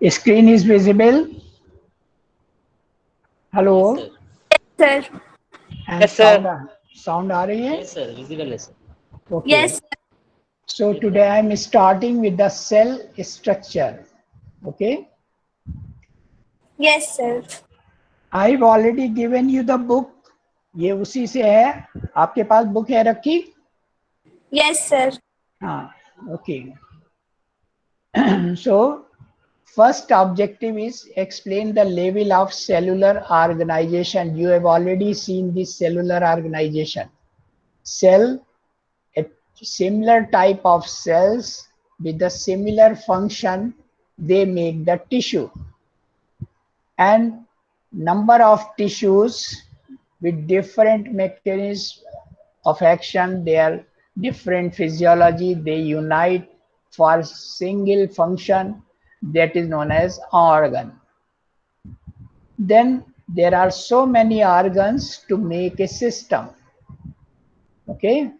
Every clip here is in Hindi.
Screen is visible. Yes, Hello. sir. Sir. And Yes, sir. sound आ रही है? Yes, sir. Visible, yes, sir. Okay. Yes. So Yes, sir. today I'm starting with the cell structure. Okay. Yes, sir. I've already given you the book. ये उसी से है. आपके पास बुक है रखी? Yes, sir. हाँ. Okay. So first objective is explain the level of cellular organization. You have already seen this cellular organization. Cell, a similar type of cells with a similar function, they make the tissue. And number of tissues with different mechanisms of action, their different physiology, they unite for single function that is known as organ. Then there are so many organs to make a system. Okay,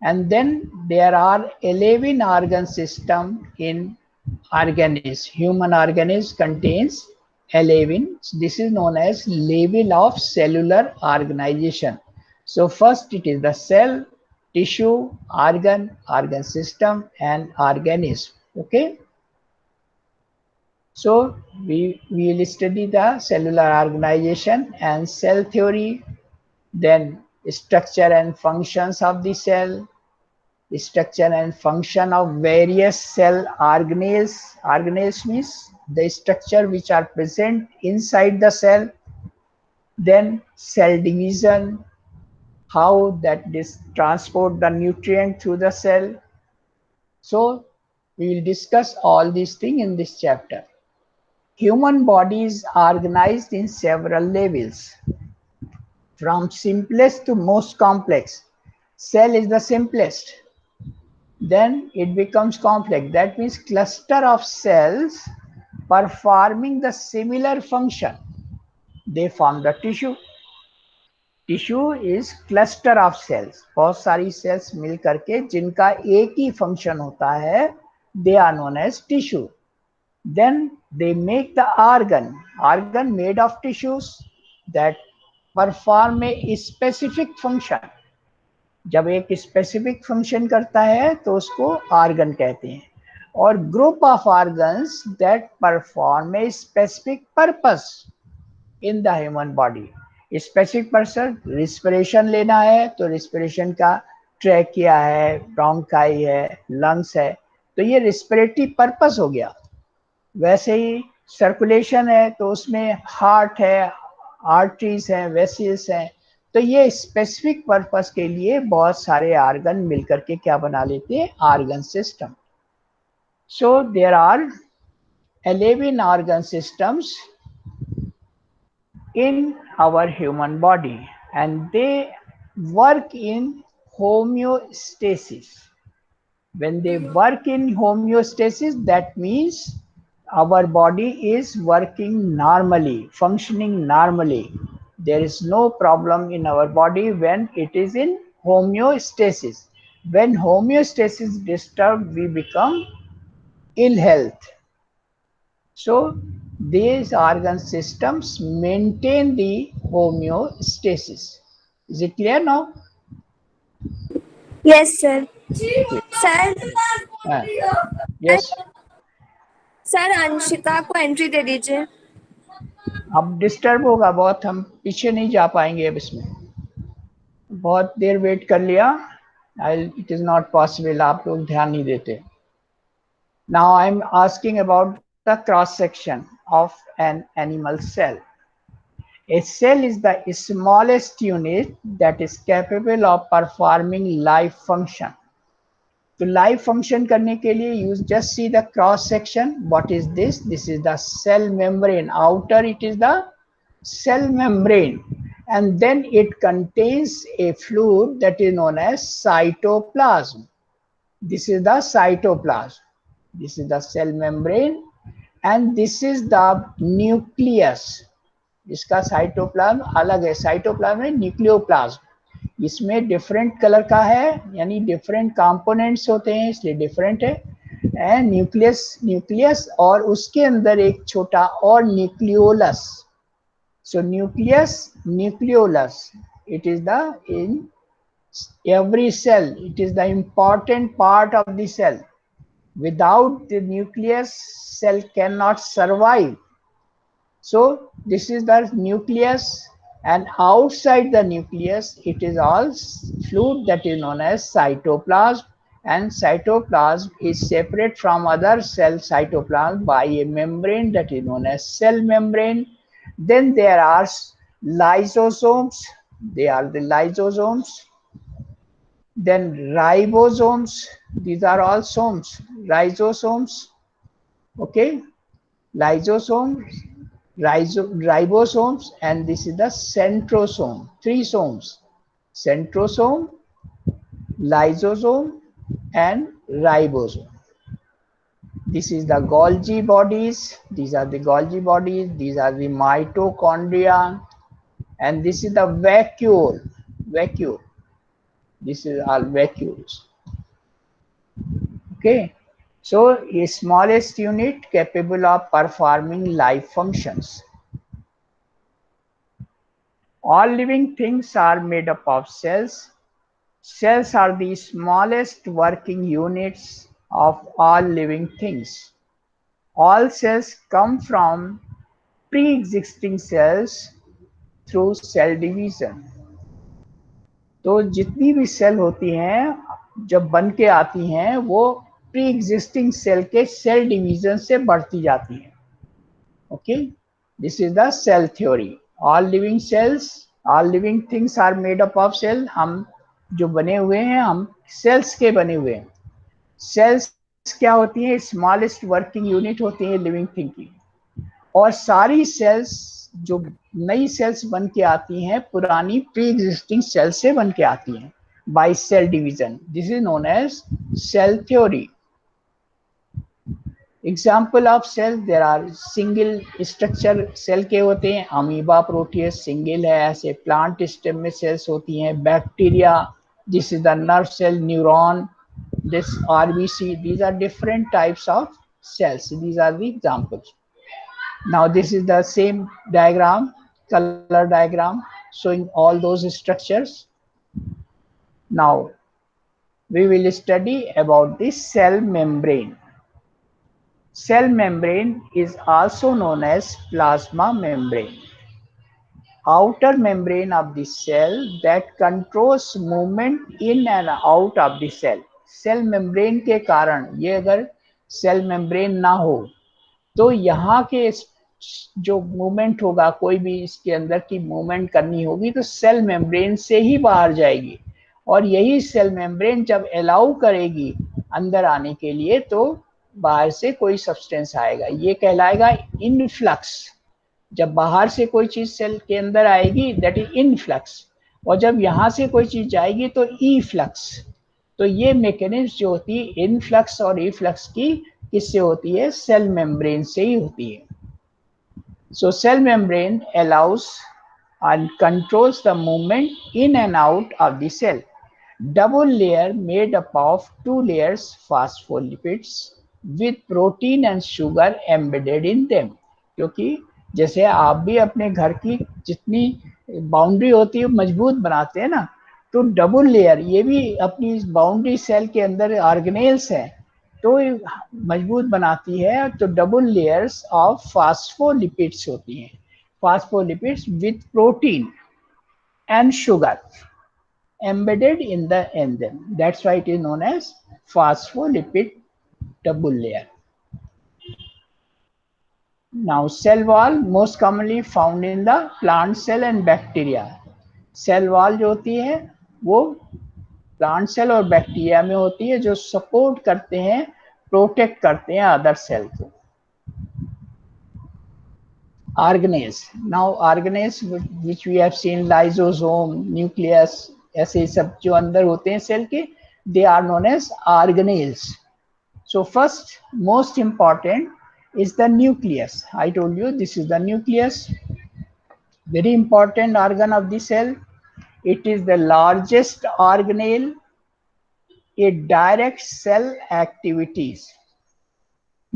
and then there are 11 organ system in organism. Human organism contains 11. This is known as level of cellular organization. So first it is the cell, tissue, organ system, and organism. Okay, so we will study the cellular organization and cell theory, then structure and functions of the cell, structure and function of various cell organelles. Organelles means the structure which are present inside the cell. Then cell division, how that this transport the nutrient through the cell. So we will discuss all these things in this chapter. Human body is organized in several levels, from simplest to most complex. Cell is the simplest. Then it becomes complex. That means cluster of cells performing the similar function. They form the tissue. Tissue is cluster of cells, बहुत सारी सेल्स मिल करके जिनका एक ही फंक्शन होता है, they are known as tissue. Then they make the organ made of tissues that perform a specific function. जब एक स्पेसिफिक फंक्शन करता है तो उसको ऑर्गन कहते हैं. और group of organs that perform a specific purpose in the human body. Specific person, respiration लेना है तो रिस्पिरेशन का ट्रैकिया है, ब्रोंकाई है, लंग्स है, तो ये रिस्पिरेटरी पर्पस हो गया. वैसे ही सर्कुलेशन है तो उसमें हार्ट है, आर्टरीज हैं, वेसिल्स हैं. तो ये स्पेसिफिक पर्पस के लिए बहुत सारे ऑर्गन मिलकर के क्या बना लेते हैं, organ system. So there are 11 organ systems in our human body and they work in homeostasis. When they work in homeostasis, that means our body is working normally, functioning normally. There is no problem in our body when it is in homeostasis. When homeostasis is disturbed, we become ill health. So these organ systems maintain the homeostasis. Is it clear now? Yes, sir. Okay. Sir Yes. Sir Anshika को एंट्री दे दीजिए. अब डिस्टर्ब होगा बहुत, हम पीछे नहीं जा पाएंगे अब इसमें. बहुत देर वेट कर लिया. इट इज नॉट पॉसिबल, आप लोग ध्यान नहीं देते. Now I am asking about the cross section of an animal cell. A cell is the smallest unit that is capable of performing life function. तो लाइफ फंक्शन करने के लिए you just see the cross section. What is this? This is the cell membrane. Outer it is the cell membrane and then it contains a fluid that is known as cytoplasm. This is the cytoplasm. This is the cell membrane and this is the nucleus. इसका साइटोप्लाज्म अलग है. साइटोप्लाज्म है न्यूक्लियोप्लाज्म. इसमें डिफरेंट कलर का है, यानी डिफरेंट कंपोनेंट्स होते हैं इसलिए डिफरेंट है. एंड न्यूक्लियस और उसके अंदर एक छोटा और nucleolus. So nucleolus, it is the in every cell, it is the important part of the cell. Without the nucleus, cell cannot survive. So this is the nucleus, and outside the nucleus it is all fluid that is known as cytoplasm, and cytoplasm is separate from other cell cytoplasm by a membrane that is known as cell membrane. Then there are lysosomes, they are the lysosomes. Then ribosomes, these are all somes, lysosomes. Okay, lysosomes, ribosomes, and this is the centrosome. Three somes: centrosome, lysosome, and ribosome. This is the Golgi bodies. These are the Golgi bodies. These are the mitochondria, and this is the vacuole. Vacuole. This is all vacuoles. Okay. So a smallest unit capable of performing life functions. All living things are made up of cells. Cells are the smallest working units of all living things. All cells come from pre-existing cells through cell division. तो जितनी भी सेल होती हैं जब बन के आती हैं वो प्री एग्जिस्टिंग सेल के सेल डिवीजन से बढ़ती जाती हैं. Okay, this is the cell theory. All living cells, all living things are made up of cell. हम जो बने हुए हैं हम सेल्स के बने हुए हैं. सेल्स क्या होती हैं? स्मॉलेस्ट वर्किंग यूनिट होती है लिविंग थिंग की. और सारी सेल्स जो नई सेल्स बन के आती हैं पुरानी प्री एग्जिस्टिंग सेल से बन के आती हैं by cell division. This is known as cell theory. Example of cell, there are single structure cell के होते हैं. अमीबा प्रोटियस सिंगल है. ऐसे प्लांट स्टेम में सेल्स होती हैं. Bacteria, this is the nerve cell. Neuron, this RBC, these are different types of cells. These are the examples. Now this is the same diagram, color diagram showing all those structures. Now we will study about the cell membrane. Cell membrane is also known as plasma membrane. Outer membrane of the cell that controls movement in and out of the cell. Cell membrane के कारण, ये अगर सेल मेम्ब्रेन ना हो तो यहाँ के जो मूवमेंट होगा, कोई भी इसके अंदर की मूवमेंट करनी होगी तो सेल मेम्ब्रेन से ही बाहर जाएगी. और यही सेल मेम्ब्रेन जब अलाउ करेगी अंदर आने के लिए तो बाहर से कोई सब्सटेंस आएगा, ये कहलाएगा इनफ्लक्स. जब बाहर से कोई चीज सेल के अंदर आएगी दैट इज इनफ्लक्स, और जब यहाँ से कोई चीज जाएगी तो ई फ्लक्स. तो ये मैकेनिज्म जो होती है इनफ्लक्स और इफ्लक्स की, किससे होती है? सेल मेम्ब्रेन से ही होती है. So cell membrane allows and controls the movement in and out of the cell. Double layer made up of 2 layers phospholipids with protein and sugar embedded in them. क्योंकि जैसे आप भी अपने घर की जितनी बाउंड्री होती है मजबूत बनाते हैं ना, तो डबल लेयर ये भी अपनी बाउंड्री सेल के अंदर ऑर्गेनेल्स है तो मजबूत बनाती है. तो डबल लेयर्स ऑफ फॉस्फोलिपिड्स होती हैं. Phospholipids with protein and sugar embedded in the enzyme. That's why it is known as phospholipid double layer. Now cell wall most commonly found in the plant cell and bacteria. Cell wall जो होती है वो प्लांट सेल और बैक्टीरिया में होती है जो सपोर्ट करते हैं, प्रोटेक्ट करते हैं अदर सेल को. Organelles, now organelles which we have seen, lysosome, nucleus, ऐसे सब जो अंदर होते हैं सेल के, they are known as organelles. So first most important is the nucleus. I told you this is the nucleus, very important organ of the cell. It is the largest organelle. It directs cell activities.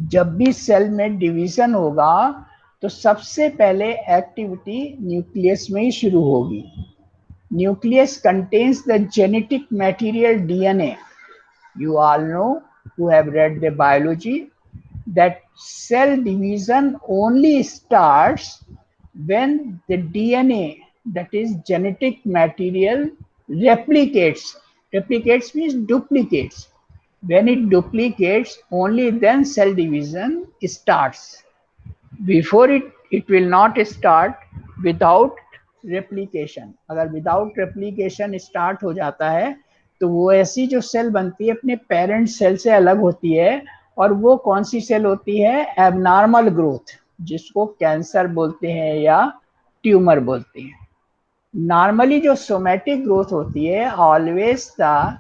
जब भी सेल में डिवीजन होगा तो सबसे पहले एक्टिविटी न्यूक्लियस में ही शुरू होगी। Nucleus contains the genetic material DNA. You all know, who have read the biology, that cell division only starts when the DNA, that is genetic material, replicates. Replicates means duplicates. When it duplicates, only then cell division starts. Before it will not start without replication. अगर without replication start हो जाता है तो वो ऐसी जो सेल बनती है अपने पेरेंट सेल से अलग होती है, और वो कौन सी सेल होती है? एबनॉर्मल ग्रोथ, जिसको कैंसर बोलते हैं या ट्यूमर बोलते हैं। नॉर्मली जो सोमैटिक ग्रोथ होती है, always the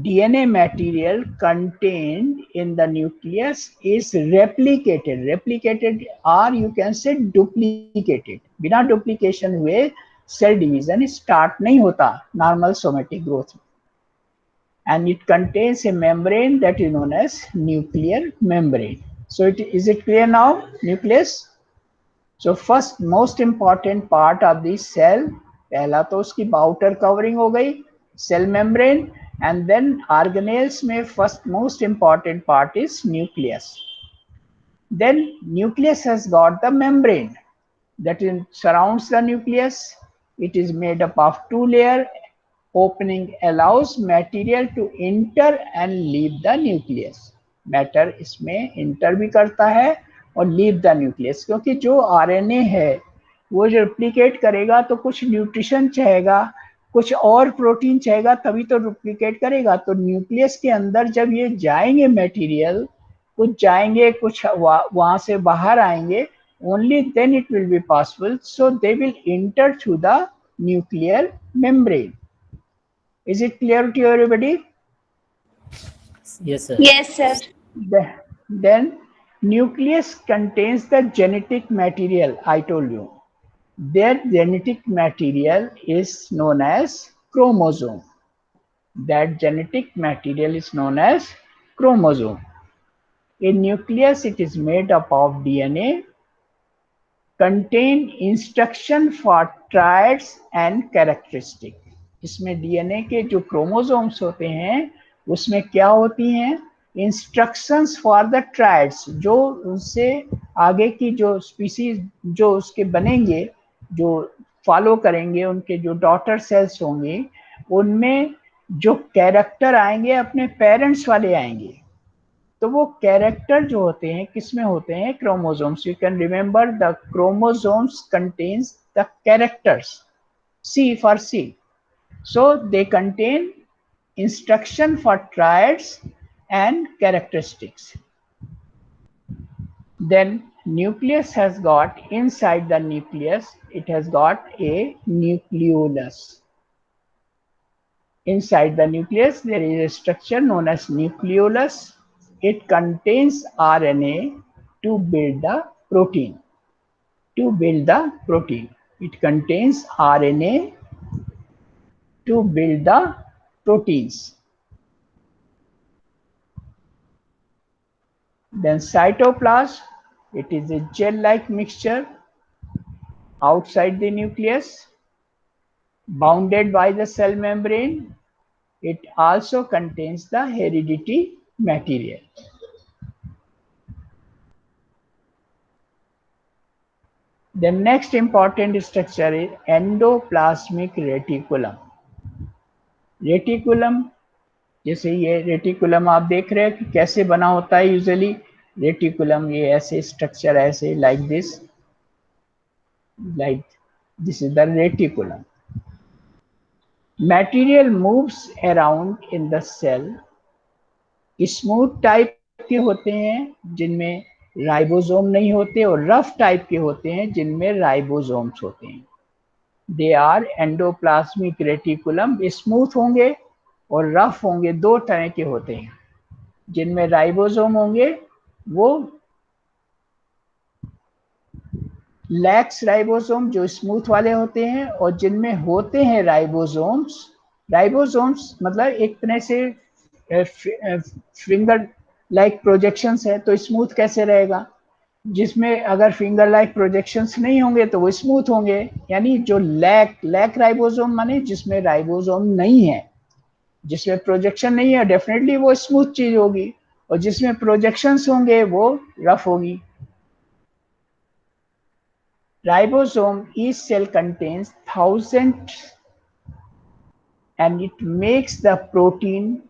DNA material contained in the nucleus is replicated or you can say duplicated. बिना duplication हुए cell division start नहीं होता normal somatic growth में. And it contains a membrane that is known as nuclear membrane. So is it clear now? Nucleus. So first most important part of the cell, पहला तो उसकी outer covering हो गई, cell membrane, and then organelles में first most important part is nucleus. Then nucleus has got the membrane that surrounds the nucleus. It is made up of two layers. Opening allows material to enter and leave the nucleus. Matter इसमें enter भी करता है और लीव द न्यूक्लियस, क्योंकि जो आरएनए है वो जो रिप्लिकेट करेगा तो कुछ न्यूट्रिशन चाहेगा, कुछ और प्रोटीन चाहेगा, तभी तो रिप्लिकेट करेगा। तो न्यूक्लियस के अंदर जब ये जाएंगे मटेरियल, कुछ जाएंगे कुछ वहां से बाहर आएंगे, only then it will be possible, so they will enter through the nuclear membrane. Is it clear to everybody? Yes, sir. Yes, sir. Then nucleus contains the genetic material. I told you their genetic material is known as chromosome. That genetic material is known as chromosome. In nucleus it is made up of DNA, contain instruction for traits and characteristic. इसमें डीएनए के जो क्रोमोसोम्स होते हैं उसमें क्या होती हैं? इंस्ट्रक्शंस फॉर द ट्राइड्स, जो उनसे आगे की जो स्पीसीज जो उसके बनेंगे, जो फॉलो करेंगे, उनके जो डॉटर सेल्स होंगे, उनमें जो कैरेक्टर आएंगे अपने पेरेंट्स वाले आएंगे। तो वो कैरेक्टर जो होते हैं किसमें होते हैं? Chromosomes. You can remember the chromosomes contains the characters, C for C. So they contain instruction for traits and characteristics. Then nucleus has got, inside the nucleus it has got a nucleolus. Inside the nucleus there is a structure known as nucleolus. It contains RNA to build the protein. To build the protein, it contains RNA to build the proteins. Then cytoplasm, it is a gel-like mixture outside the nucleus, bounded by the cell membrane. It also contains the heredity material. The next important structure is endoplasmic reticulum. Reticulum, जैसे ये रेटिकुलम आप देख रहे हैं कि कैसे बना होता है यूजुअली। रेटिकुलम ये ऐसे स्ट्रक्चर, ऐसे like this is the reticulum. Material moves around in the cell. Smooth type के होते हैं जिनमें राइबोसोम नहीं होते, और रफ टाइप के होते हैं जिनमें राइबोसोम्स होते हैं। They are endoplasmic reticulum. Smooth होंगे और रफ होंगे, दो तरह के होते हैं। जिनमें राइबोसोम होंगे वो लैक्स राइबोसोम, जो स्मूथ वाले होते हैं, और जिनमें होते हैं राइबोसोम्स। राइबोसोम्स मतलब एक तरह से फिंगर लाइक प्रोजेक्शंस है तो स्मूथ कैसे रहेगा, जिसमें अगर फिंगर लाइक प्रोजेक्शंस नहीं होंगे तो वो स्मूथ होंगे। यानी जो लैक राइबोसोम माने जिसमें राइबोसोम नहीं है, जिसमें प्रोजेक्शन नहीं है, डेफिनेटली वो स्मूथ चीज होगी, और जिसमें प्रोजेक्शंस होंगे वो रफ होगी। Ribosome each cell contains thousands and it makes the protein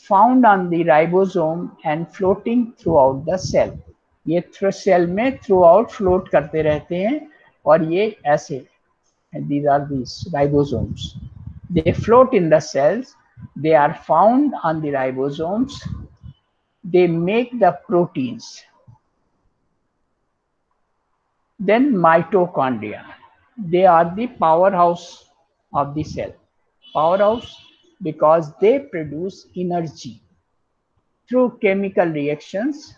found on the ribosome and floating throughout the cell। ये सेल में थ्रू आउट फ्लोट करते रहते हैं, और ये ऐसे, these are these ribosomes, they float in the cells, they are found on the ribosomes, they make the proteins। Then mitochondria, they are the powerhouse of the cell, powerhouse because they produce energy through chemical reactions,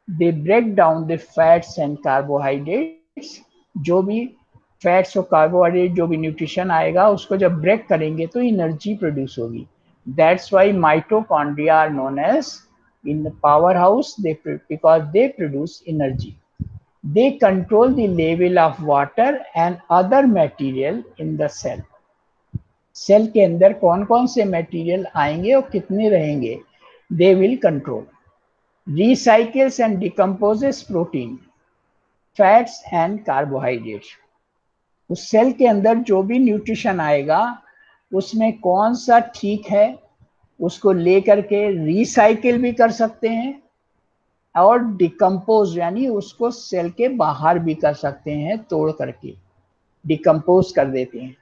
they break down the fats and carbohydrates। जो भी फैट्स और कार्बोहाइड्रेट जो भी न्यूट्रिशन आएगा उसको जब ब्रेक करेंगे तो एनर्जी प्रोड्यूस होगी। That's why mitochondria are known as in power house, because they produce energy. They control the level of water and other material in the cell. Cell के अंदर कौन कौन से मटेरियल आएंगे और कितने रहेंगे, they will control. recycles and decomposes protein, fats and carbohydrates। उस सेल के अंदर जो भी न्यूट्रिशन आएगा उसमें कौन सा ठीक है उसको लेकर के रिसाइकिल भी कर सकते हैं, और डिकम्पोज यानी उसको सेल के बाहर भी कर सकते हैं, तोड़ करके डिकम्पोज कर देते हैं।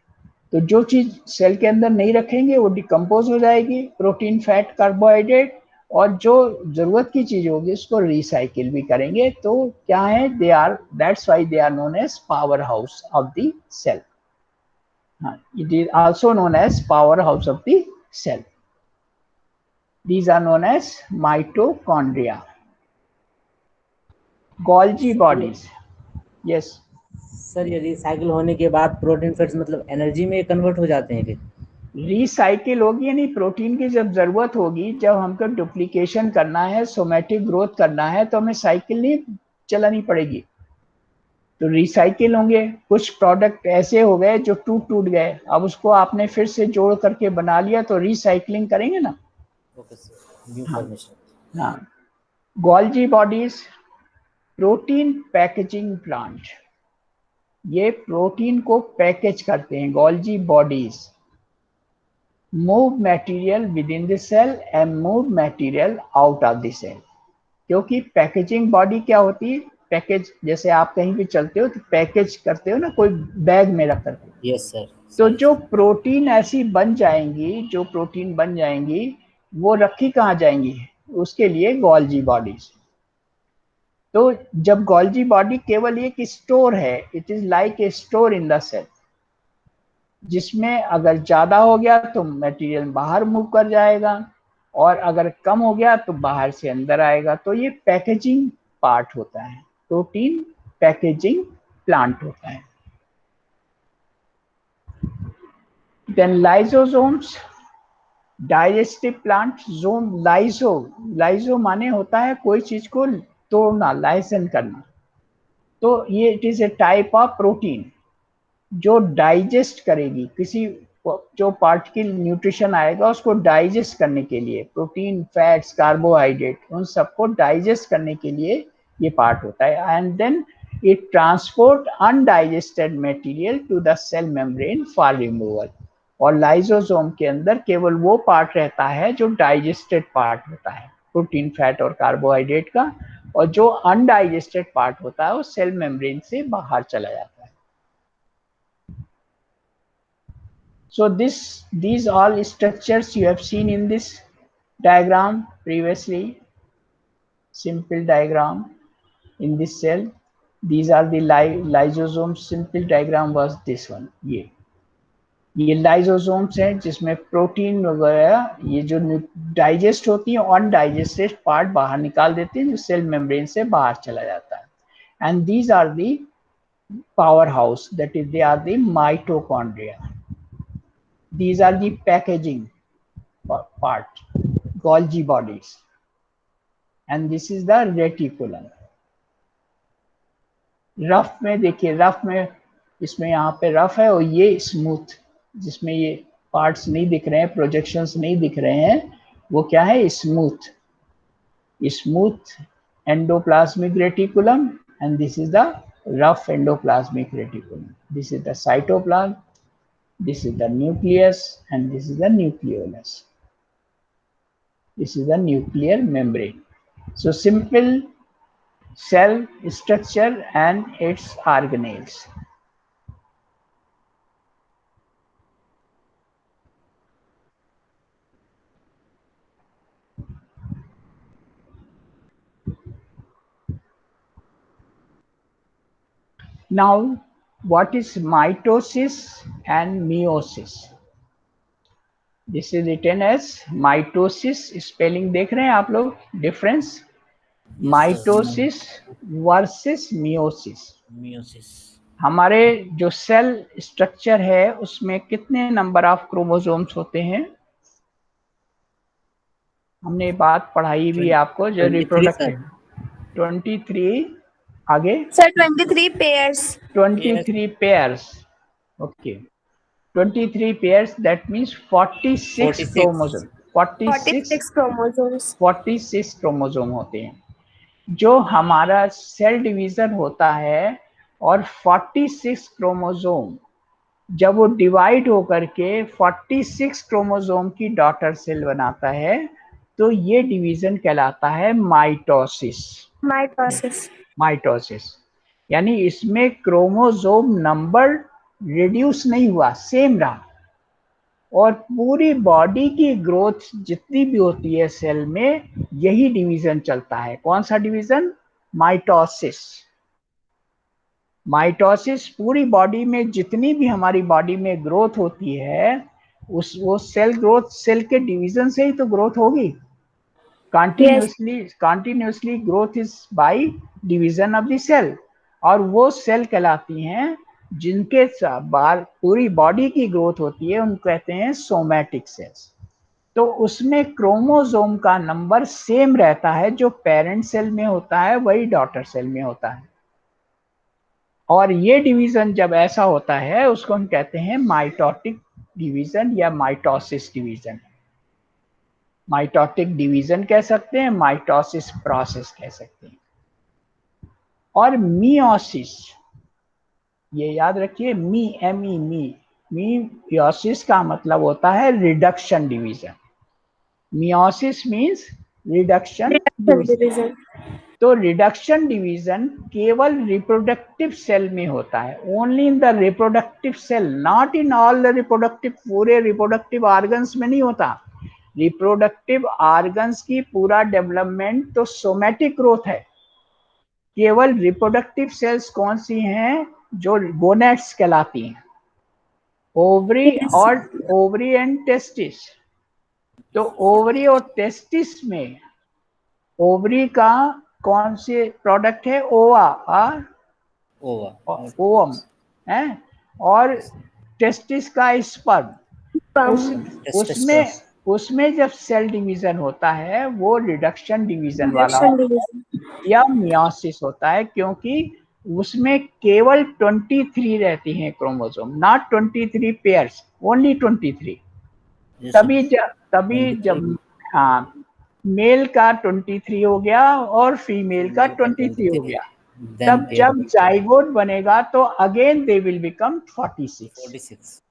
तो जो चीज सेल के अंदर नहीं रखेंगे वो डिकम्पोज हो जाएगी, प्रोटीन, फैट, कार्बोहाइड्रेट, और जो जरूरत की चीज होगी उसको रिसाइकिल भी करेंगे। तो क्या है, they are, that's why they are known as power house of the cell. It is also known as power house of the cell. These are known as mitochondria. Golgi bodies, yes. Sir ये रिसाइकिल होने के बाद प्रोटीन फैट्स मतलब एनर्जी में कन्वर्ट हो जाते हैं क्या? रिसाइकिल होगी यानी प्रोटीन की जब जरूरत होगी, जब हमको डुप्लीकेशन करना है, सोमेटिक ग्रोथ करना है, तो हमें साइकिल नहीं चलानी पड़ेगी, तो रिसाइकिल होंगे। कुछ प्रोडक्ट ऐसे हो गए जो टूट गए, अब उसको आपने फिर से जोड़ करके बना लिया तो रिसाइकलिंग करेंगे ना। ओके सर, न्यू हाँ फॉर्मेशन। हाँ। Golgi bodies, protein packaging plant, ये प्रोटीन को पैकेज करते हैं, Golgi bodies. Move material within the cell and move material out of the cell. क्योंकि पैकेजिंग बॉडी क्या होती है, पैकेज, जैसे आप कहीं भी चलते हो तो पैकेज करते हो ना, कोई बैग में रख करके। Yes sir. तो जो प्रोटीन ऐसी बन जाएंगी, जो प्रोटीन बन जाएंगी वो रखी कहाँ जाएंगी, उसके लिए गोल्जी बॉडीज। तो जब गोल्जी बॉडी केवल एक स्टोर है, it is like a store in the cell, जिसमें अगर ज्यादा हो गया तो मटेरियल बाहर मूव कर जाएगा, और अगर कम हो गया तो बाहर से अंदर आएगा। तो ये पैकेजिंग पार्ट होता है, प्रोटीन पैकेजिंग प्लांट होता है। Then lysosomes, digestive plant. जोम, लाइसो माने होता है कोई चीज को तोड़ना, लाइसन करना। तो ये it is a type of protein जो डाइजेस्ट करेगी, किसी जो पार्ट की न्यूट्रिशन आएगा उसको डाइजेस्ट करने के लिए, प्रोटीन, फैट्स, कार्बोहाइड्रेट, उन सबको डाइजेस्ट करने के लिए ये पार्ट होता है। And then it transport undigested material to the cell membrane for removal. और लाइसोसोम के अंदर केवल वो पार्ट रहता है जो डाइजेस्टेड पार्ट होता है, प्रोटीन, फैट और कार्बोहाइड्रेट का, और जो अनडाइजेस्टेड पार्ट होता है वो सेल मेम्ब्रेन से बाहर चला जाता है। So these all structures you have seen in this diagram previously, simple diagram in this cell. These are the lysosomes. Simple diagram was this one। ये लाइसोसोम्स हैं जिसमें प्रोटीन वगैरह ये जो डाइजेस्ट होती है, अनडाइजेस्टेड पार्ट बाहर निकाल देते हैं, जो सेल मेम्ब्रेन से बाहर चला जाता है। And these are the power house, that is they are the mitochondria. These are the packaging part, Golgi bodies, and this is the reticulum. Rough में देखिए, रफ में इसमें यहाँ पे रफ है और ये स्मूथ, जिसमें ये पार्ट्स नहीं दिख रहे हैं, प्रोजेक्शंस नहीं दिख रहे हैं, वो क्या है, smooth. Smooth endoplasmic reticulum, and this is the rough endoplasmic reticulum. This is the cytoplasm, this is the nucleus, and this is the nucleolus. This is the nuclear membrane. So simple cell structure and its organelles. Now, what is mitosis and meiosis? This is written as mitosis. Spelling देख रहे हैं आप लोग difference? Mitosis versus meiosis. हमारे जो सेल स्ट्रक्चर है उसमें कितने नंबर ऑफ क्रोमोसोम्स होते हैं? हमने बात पढ़ाई भी आपको, जो रिप्रोडक्टिव 23. आगे sir 23 pairs. 23 pairs. Okay, 23 pairs, that means 46 chromosome. 46 chromosomes. 46 chromosome होते हैं. जो हमारा सेल डिवीजन होता है और 46 क्रोमोसोम जब वो डिवाइड होकर के 46 क्रोमोसोम की डॉटर सेल बनाता है, तो ये डिवीजन कहलाता है माइटोसिस. माइटोसिस यानी इसमें क्रोमोसोम नंबर रिड्यूस नहीं हुआ, सेम रहा, और पूरी बॉडी की ग्रोथ जितनी भी होती है सेल में, यही डिवीजन चलता है. कौन सा डिवीजन? माइटोसिस. माइटोसिस पूरी बॉडी में जितनी भी हमारी बॉडी में ग्रोथ होती है, वो सेल ग्रोथ, सेल के डिवीजन से ही तो ग्रोथ होगी. Continuously growth is by division of the cell, और वो सेल कहलाती हैं जिनके पूरी बॉडी की ग्रोथ होती है, उनको कहते हैं सोमैटिक सेल्स. तो उसमें क्रोमोसोम का नंबर सेम रहता है, जो पेरेंट सेल में होता है वही डॉटर सेल में होता है. और ये डिवीजन जब ऐसा होता है उसको हम कहते हैं माइटोटिक डिवीजन या माइटोसिस डिवीजन. माइटोटिक डिवीजन कह सकते हैं, माइटोसिस प्रोसेस कह सकते हैं. और मियोसिस, ये याद रखिए, मियोसिस का मतलब होता है reduction division. Meiosis means reduction division. तो रिडक्शन डिवीजन केवल रिप्रोडक्टिव सेल में होता है, only in the reproductive cell, not in all the reproductive. पूरे रिप्रोडक्टिव ऑर्गन्स में नहीं होता. रिप्रोडक्टिव ऑर्गन्स की पूरा डेवलपमेंट तो सोमैटिक ग्रोथ है. केवल रिप्रोडक्टिव सेल्स कौन सी हैं? जो गोनेट्स कहलाती हैं, ओवरी एंड टेस्टिस. तो ओवरी और टेस्टिस में ओवरी का कौन से प्रोडक्ट है? ओवम है, और टेस्टिस का स्पर्म. उसमें जब सेल डिवीजन होता है वो रिडक्शन डिवीजन वाला या मियोसिस होता है, क्योंकि उसमें केवल 23 रहती हैं क्रोमोसोम, नॉट 23 पेयर्स, ओनली 23. तभी जब हाँ, मेल का 23 हो गया और फीमेल का 23 हो गया, तब जब जाइगोट बनेगा तो अगेन दे विल बिकम 46.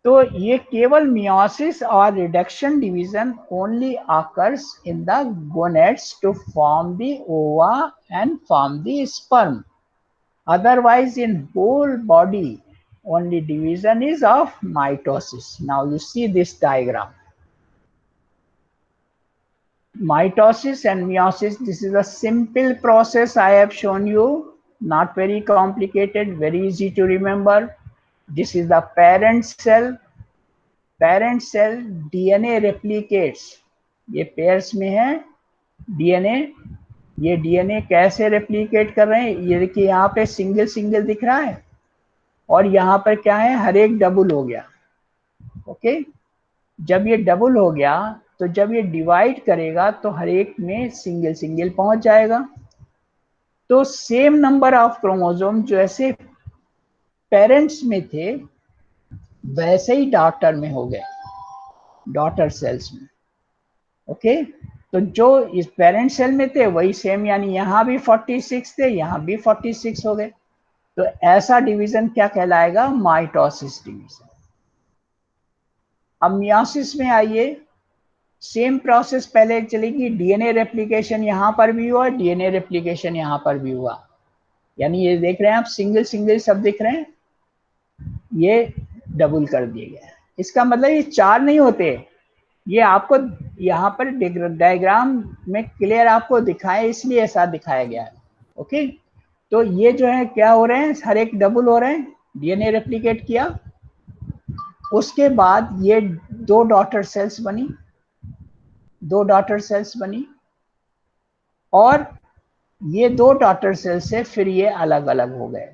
तो ये केवल मियोसिस और reduction division only occurs in the gonads to form the ova and form the sperm. Otherwise, in whole body, only division is of mitosis. Now you see this diagram. Mitosis and meiosis, this is a simple process I have shown you, not very complicated, very easy to remember. This is the parent cell. Parent cell DNA replicates. ये पेयर्स में है DNA. ये DNA कैसे रेप्लिकेट कर रहे हैं? ये देखिए, यहाँ पे सिंगल सिंगल दिख रहा है, और यहाँ पर क्या है, हर एक डबल हो गया. ओके, जब ये डबल हो गया तो जब ये डिवाइड करेगा तो हर एक में सिंगल सिंगल पहुंच जाएगा। तो सेम नंबर ऑफ क्रोमोसोम जैसे पेरेंट्स में थे वैसे ही डॉटर में हो गए, डॉटर सेल्स में। ओके, तो जो इस पेरेंट सेल में थे वही सेम, यानी यहाँ भी 46 थे, यहाँ भी 46 हो गए। तो ऐसा डिवीजन क्या कहलाएगा? Mitosis division. अब मियोसिस में आइए, सेम प्रोसेस पहले चलेगी, डीएनए रेप्लिकेशन यहाँ पर भी हुआ, डीएनए रेप्लिकेशन यहाँ पर भी हुआ। यानी ये देख रहे हैं आप, सिंगल सिंगल सब दिख रहे हैं, ये डबल कर दिए गए। इसका मतलब ये 4 नहीं होते, ये आपको यहाँ पर डायग्राम में क्लियर आपको दिखाए इसलिए ऐसा दिखाया गया है। ओके, तो ये जो है क्या हो रहे हैं, हर एक डबल हो रहे हैं, डीएनए रेप्लिकेट किया, उसके बाद ये 2 डॉटर सेल्स बनी, 2 डॉटर सेल्स बनी, और ये 2 डॉटर सेल्स से फिर ये अलग अलग हो गए।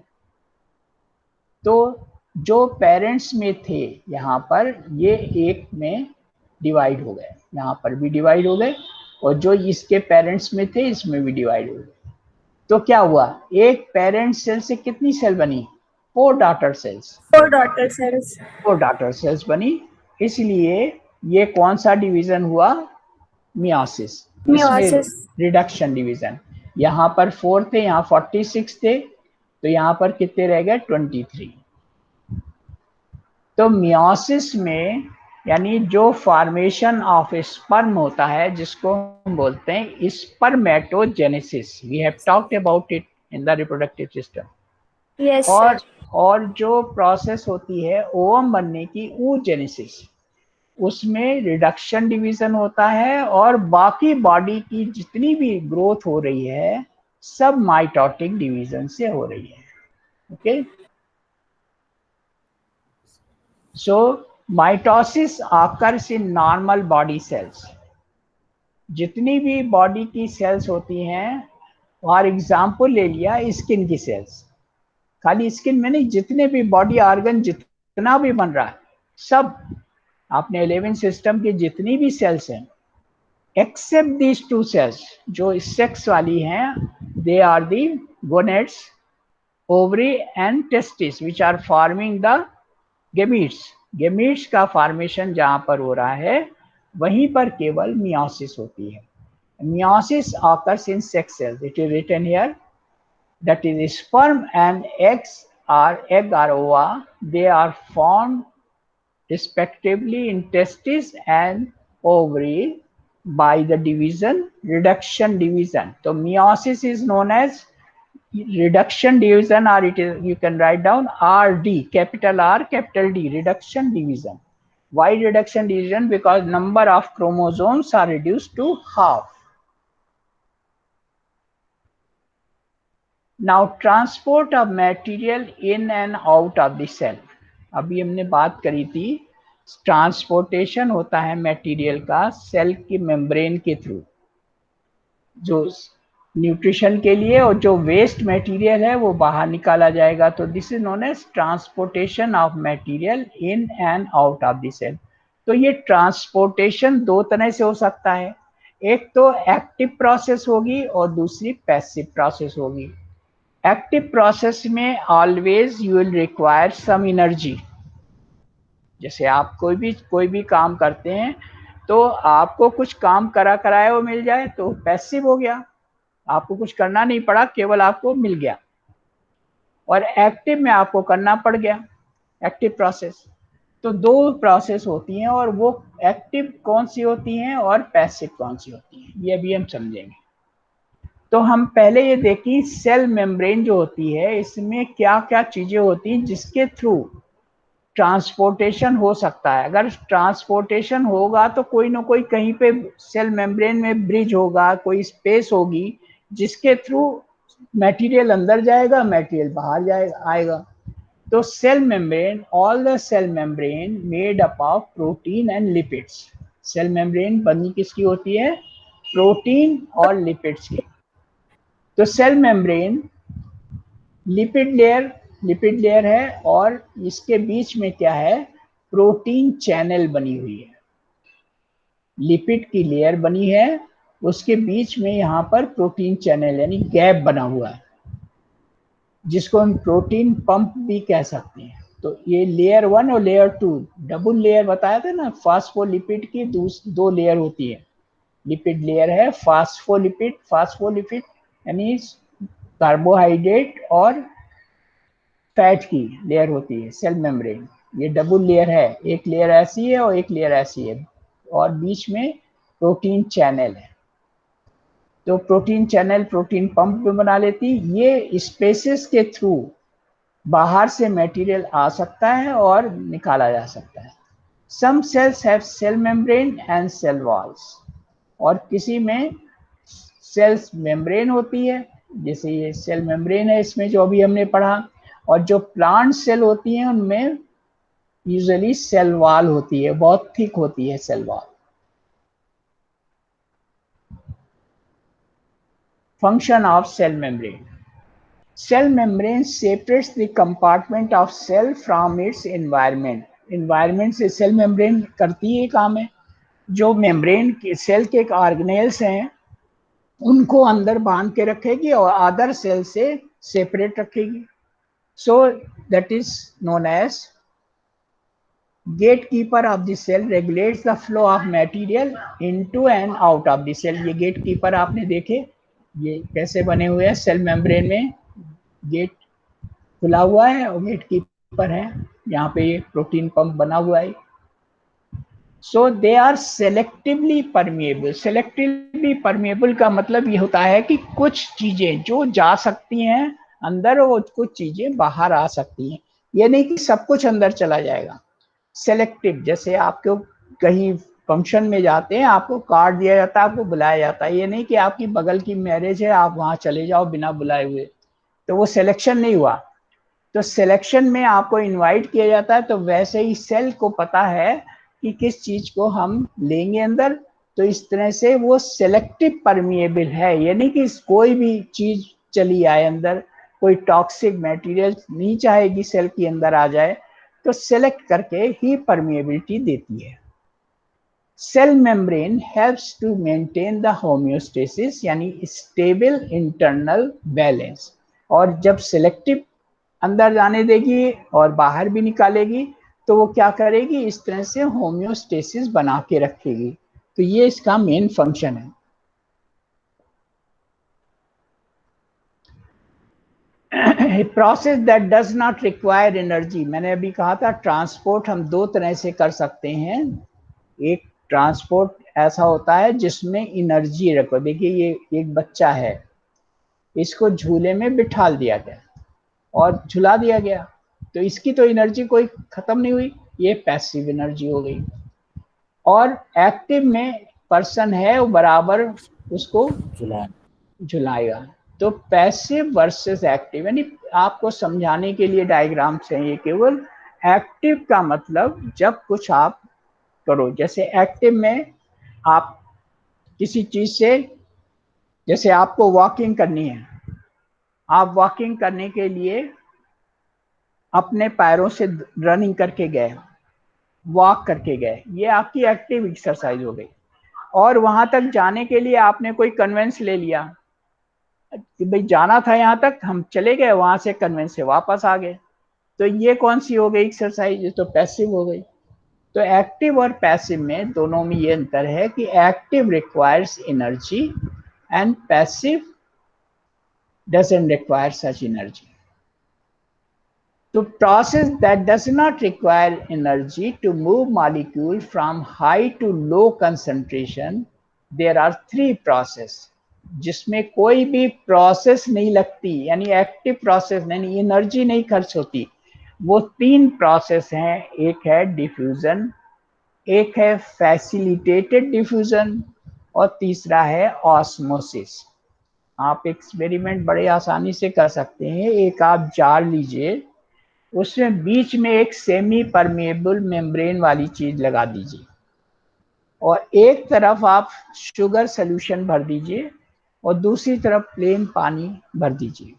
तो जो पेरेंट्स में थे यहाँ पर, ये एक में डिवाइड हो गए, यहाँ पर भी डिवाइड हो गए, और जो इसके पेरेंट्स में थे इसमें भी डिवाइड हो गए। तो क्या हुआ, एक पेरेंट सेल से कितनी सेल बनी? 4 daughter cells, 4 daughter cells. 4 daughter cells बनी। इसलिए ये कौन सा डिवीजन हुआ? मियोसिस। इसमें Meiosis. रिडक्शन डिवीजन, यहाँ पर 4 थे, यहाँ 46 थे, तो यहाँ पर कितने रह गए? 23। तो मियोसिस में यानी जो फॉर्मेशन ऑफ स्पर्म होता है, जिसको हम बोलते हैं spermatogenesis, we have talked about it in the reproductive system. Yes, sir. और जो प्रोसेस होती है ओवम बनने की, oogenesis, उसमें रिडक्शन डिवीजन होता है, और बाकी बॉडी की जितनी भी ग्रोथ हो रही है सब माइटोटिक डिवीजन से हो रही है। Okay, so mitosis occurs in normal body cells. जितनी भी बॉडी की सेल्स होती हैं, और एग्जाम्पल ले लिया स्किन की सेल्स, खाली स्किन में नहीं, जितने भी बॉडी ऑर्गन जितना भी बन रहा है सब, आपने 11 सिस्टम की जितनी भी सेल्स हैं, एक्सेप्ट दीज 2 सेल्स जो सेक्स वाली हैं, they are the gonads, ovary and testis, which are forming the gametes. Gametes का फॉर्मेशन जहाँ पर हो रहा है वहीं पर केवल मियोसिस होती है। Meiosis occurs in sex cells, it is written here, that is sperm and eggs or egg or ova, they are formed respectively in testes and ovary by the division, reduction division. So meiosis is known as reduction division, or it is, you can write down RD, capital R capital D, reduction division. Why reduction division? Because number of chromosomes are reduced to half. Now transport of material in and out of the cell, अभी हमने बात करी थी, ट्रांसपोर्टेशन होता है मटेरियल का सेल की मेम्ब्रेन के थ्रू, जो न्यूट्रिशन के लिए, और जो वेस्ट मटेरियल है वो बाहर निकाला जाएगा। तो this is known as transportation of material in and out of the cell. तो ये ट्रांसपोर्टेशन 2 तरह से हो सकता है, एक तो एक्टिव प्रोसेस होगी और दूसरी पैसिव प्रोसेस होगी। एक्टिव प्रोसेस में always you will require some energy. जैसे आप कोई भी काम करते हैं तो आपको कुछ काम कराए वो मिल जाए तो पैसिव हो गया, आपको कुछ करना नहीं पड़ा, केवल आपको मिल गया। और एक्टिव में आपको करना पड़ गया, एक्टिव प्रोसेस। तो 2 प्रोसेस होती हैं, और वो एक्टिव कौन सी होती हैं और पैसिव कौन सी होती हैं, ये भी हम समझेंगे। तो हम पहले ये देखें, सेल मेम्ब्रेन जो होती है इसमें क्या क्या चीजें होती हैं जिसके थ्रू ट्रांसपोर्टेशन हो सकता है। अगर ट्रांसपोर्टेशन होगा तो कोई ना कोई कहीं पे सेल मेम्ब्रेन में ब्रिज होगा, कोई स्पेस होगी जिसके थ्रू मटेरियल अंदर जाएगा, मटेरियल बाहर आएगा। तो cell membrane, all the cell membrane made up of protein and lipids. Cell membrane बनी किसकी होती है? प्रोटीन और लिपिड्स की। तो सेल मेम्ब्रेन लिपिड लेयर है, और इसके बीच में क्या है? प्रोटीन चैनल बनी हुई है। लिपिड की लेयर बनी है, उसके बीच में यहाँ पर प्रोटीन चैनल यानी गैप बना हुआ है, जिसको हम प्रोटीन पंप भी कह सकते हैं। तो ये लेयर 1 और लेयर 2 डबल लेयर बताया था ना, फास्फोलिपिड की दो लेयर होती है। लिपिड लेयर है फास्फोलिपिड, फास्फोलिपिड यानी कार्बोहाइड्रेट और फैट की लेयर होती है सेल मेम्ब्रेन। ये डबल लेयर है, एक लेयर ऐसी है और एक लेयर ऐसी है, और बीच में प्रोटीन चैनल है। तो प्रोटीन चैनल प्रोटीन पंप भी बना लेती। ये स्पेसेस के थ्रू बाहर से मटेरियल आ सकता है और निकाला जा सकता है। Some cells have cell membrane and cell walls, और किसी में सेल्स मेम्ब्रेन होती है, जैसे ये सेल मेम्ब्रेन है इसमें जो अभी हमने पढ़ा। और जो प्लांट सेल होती हैं उनमें यूजुअली सेल वॉल होती है, बहुत थिक होती है cell wall. Function of cell membrane. Cell membrane separates the compartment of cell from its environment. Environment से cell membrane करती है काम है, जो membrane के सेल के ऑर्गेनेल्स हैं उनको अंदर बांध के रखेगी और अदर सेल से सेपरेट रखेगी। So that is known as gatekeeper of the cell, regulates the flow of material into and out of the cell। ये gatekeeper आपने देखे ये कैसे बने हुए हैं, सेल मेम्ब्रेन में गेट खुला हुआ है और गेट कीपर है, यहाँ पे ये प्रोटीन पंप बना हुआ है। So they are selectively permeable. Selectively permeable का मतलब ये होता है कि कुछ चीजें जो जा सकती हैं अंदर और कुछ चीजें बाहर आ सकती हैं, ये नहीं कि सब कुछ अंदर चला जाएगा। सेलेक्टिव, जैसे आपको कहीं फंक्शन में जाते हैं, आपको कार्ड दिया जाता है, आपको बुलाया जाता है, ये नहीं कि आपकी बगल की मैरिज है आप वहां चले जाओ बिना बुलाए हुए, तो वो सिलेक्शन नहीं हुआ। तो सिलेक्शन में आपको इनवाइट किया जाता है, तो वैसे ही सेल को पता है कि किस चीज को हम लेंगे अंदर, तो इस तरह से वो सेलेक्टिव परमिएबल है, यानी कि कोई भी चीज चली आए अंदर, कोई टॉक्सिक मटेरियल नहीं चाहेगी सेल के अंदर आ जाए, तो सेलेक्ट करके ही परमिएबिलिटी देती है। Cell membrane helps to maintain the homeostasis यानी स्टेबल इंटरनल बैलेंस, और जब सेलेक्टिव अंदर जाने देगी और बाहर भी निकालेगी तो वो क्या करेगी, इस तरह से होम्योस्टेसिस बना के रखेगी। तो ये इसका मेन फंक्शन है। Process that does not require energy, मैंने अभी कहा था ट्रांसपोर्ट हम दो तरह से कर सकते हैं। एक ट्रांसपोर्ट ऐसा होता है जिसमें एनर्जी रखो, देखिए ये एक बच्चा है, इसको झूले में बिठा दिया गया और झुला दिया गया, तो इसकी तो एनर्जी कोई खत्म नहीं हुई, ये पैसिव एनर्जी हो गई। और एक्टिव में पर्सन है वो बराबर उसको झुलाएगा। तो पैसिव वर्सेस एक्टिव, यानी आपको समझाने के लिए डायग्राम से ये केवल एक्टिव का मतलब जब कुछ आप करो, जैसे एक्टिव में आप किसी चीज से, जैसे आपको वॉकिंग करनी है, आप वॉकिंग करने के लिए अपने पैरों से रनिंग करके गए, वॉक करके गए, ये आपकी एक्टिव एक्सरसाइज हो गई। और वहां तक जाने के लिए आपने कोई कन्वेंस ले लिया कि भाई जाना था यहाँ तक, हम चले गए, वहां से कन्वेंस से वापस आ गए, तो ये कौन सी हो गई एक्सरसाइज, ये तो पैसिव हो गई। तो एक्टिव और पैसिव में दोनों में ये अंतर है कि active requires energy and passive doesn't require such energy. To process that does not require energy to move molecule from high to low concentration, there are three process, जिसमें कोई भी प्रोसेस नहीं लगती, यानी एक्टिव प्रोसेस यानी एनर्जी नहीं खर्च होती, वो तीन प्रोसेस हैं। एक है डिफ्यूजन, एक है फैसिलिटेटेड डिफ्यूजन, और तीसरा है ऑस्मोसिस। आप एक्सपेरिमेंट बड़े आसानी से कर सकते हैं। एक आप जार लीजिए, उसमें बीच में एक सेमी परमेबल मेम्ब्रेन वाली चीज लगा दीजिए, और एक तरफ आप शुगर सॉल्यूशन भर दीजिए और दूसरी तरफ प्लेन पानी भर दीजिए।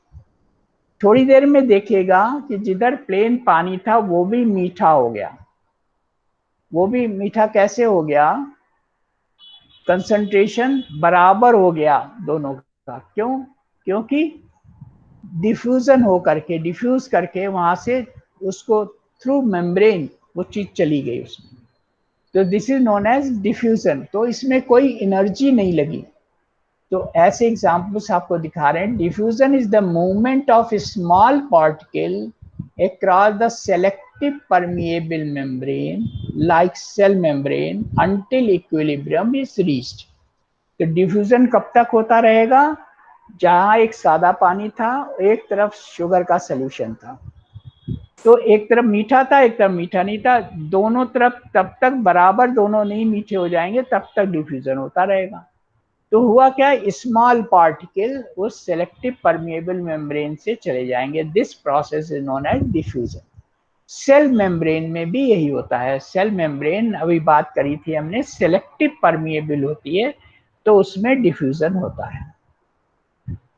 थोड़ी देर में देखिएगा कि जिधर प्लेन पानी था वो भी मीठा हो गया। वो भी मीठा कैसे हो गया, कंसंट्रेशन बराबर हो गया दोनों का। क्यों? क्योंकि डिफ्यूज करके वहां से उसको थ्रू मेम्ब्रेन वो चीज चली गई उसमें, तो this is known as diffusion. तो इसमें कोई एनर्जी नहीं लगी। तो ऐसे एग्जांपल्स आपको दिखा रहे हैं। Diffusion is the movement of small particle across the selective permeable membrane like cell membrane until equilibrium is reached. तो डिफ्यूजन कब तक होता रहेगा? जहां एक सादा पानी था, एक तरफ शुगर का सोल्यूशन था, तो एक तरफ मीठा था, एक तरफ मीठा नहीं था, दोनों तरफ तब तक बराबर दोनों नहीं मीठे हो जाएंगे तब तक डिफ्यूजन होता रहेगा। तो हुआ क्या, स्मॉल पार्टिकल उस सेलेक्टिव परमिएबल मेम्ब्रेन से चले जाएंगे। This process is known as diffusion. Cell membrane में भी यही होता है। सेल मेम्ब्रेन अभी बात करी थी हमने, सेलेक्टिव परमिएबल होती है, तो उसमें डिफ्यूजन होता है।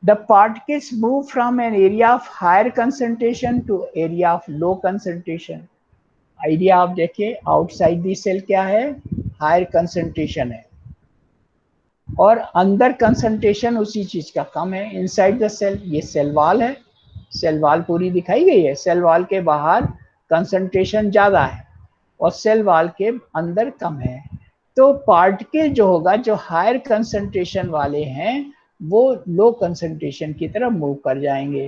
The particles move from an area of higher concentration to area of low concentration. Idea आप देखिए, आउटसाइड दी सेल क्या है? हायर कंसंट्रेशन है, और अंदर कंसंट्रेशन उसी चीज का कम है। इनसाइड द सेल, ये सेल वॉल है, सेल वॉल पूरी दिखाई गई है। सेल वॉल के बाहर कंसंट्रेशन ज्यादा है और सेल वॉल के अंदर कम है। तो पार्टिकल जो होगा, जो हायर कंसंट्रेशन वाले हैं, वो लो कंसंट्रेशन की तरफ मूव कर जाएंगे।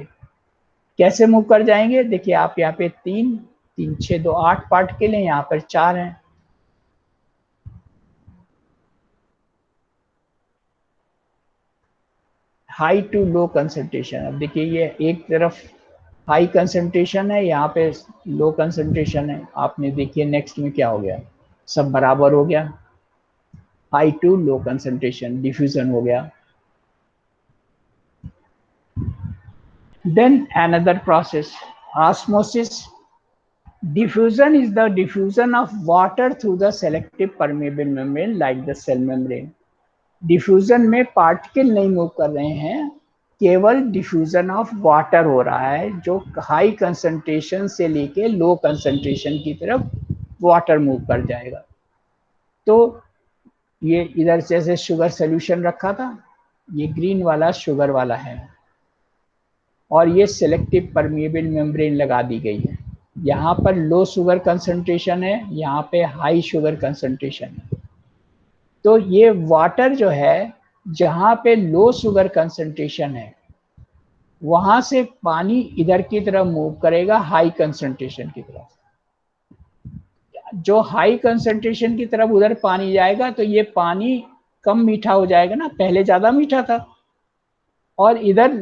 कैसे मूव कर जाएंगे? देखिए आप यहाँ पे 3 3 6 2 8 पार्टिकल हैं, यहाँ पर 4 हैं। High to low concentration. अब देखिए ये एक तरफ हाई कंसंट्रेशन है, यहाँ पे लो कंसंट्रेशन है। आपने देखिए नेक्स्ट में क्या हो गया, सब बराबर हो गया। High to low concentration, diffusion हो गया। Then another process, osmosis. Diffusion is the diffusion of water through the selective permeable membrane like the cell membrane. Diffusion में पार्टिकल नहीं मूव कर रहे हैं, केवल डिफ्यूजन ऑफ वाटर हो रहा है, जो हाई कंसंट्रेशन से लेके लो कंसंट्रेशन की तरफ वाटर मूव कर जाएगा। तो ये इधर जैसे शुगर सोल्यूशन रखा था, ये ग्रीन वाला शुगर वाला है, और ये सेलेक्टिव परमिएबल मेम्ब्रेन लगा दी गई है। यहाँ पर लो शुगर कंसंट्रेशन है, यहाँ पे हाई शुगर कंसंट्रेशन है। तो ये वाटर जो है, जहाँ पे लो शुगर कंसंट्रेशन है, वहां से पानी इधर की तरफ मूव करेगा हाई कंसंट्रेशन की तरफ। जो हाई कंसंट्रेशन की तरफ उधर पानी जाएगा, तो ये पानी कम मीठा हो जाएगा ना, पहले ज्यादा मीठा था, और इधर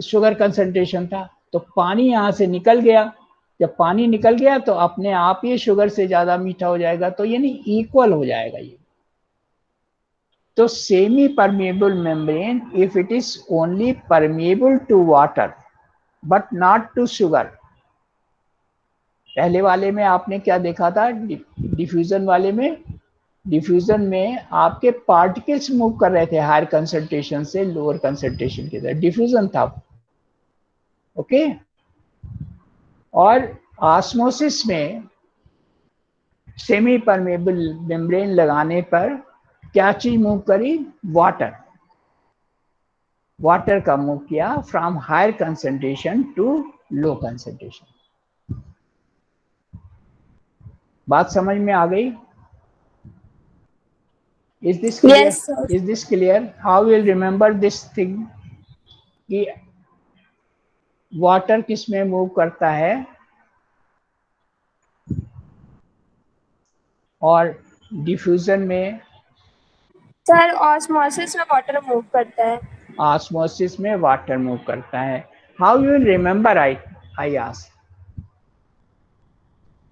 शुगर कंसंट्रेशन था, तो पानी यहाँ से निकल गया। जब पानी निकल गया तो अपने आप ये शुगर से ज्यादा मीठा हो जाएगा, तो यानी इक्वल हो जाएगा ये। तो semi permeable membrane, if it is only permeable to water but not to sugar. पहले वाले में आपने क्या देखा था, डिफ्यूजन वाले में, डिफ्यूजन में आपके पार्टिकल्स मूव कर रहे थे हायर कंसंट्रेशन से लोअर कंसंट्रेशन की तरफ, डिफ्यूजन था। ओके। और ऑस्मोसिस में सेमी परमेबल मेम्ब्रेन लगाने पर क्या चीज मूव करी? वाटर। वाटर का मूव किया from higher concentration to low concentration. बात समझ में आ गई? Is this clear? Yes, sir. Is this clear? How will remember this thing कि वाटर किस में मूव करता है और डिफ्यूजन में? सर ऑस्मोसिस में वाटर मूव करता है। ऑस्मोसिस में वाटर मूव करता है। How you will remember? I ask,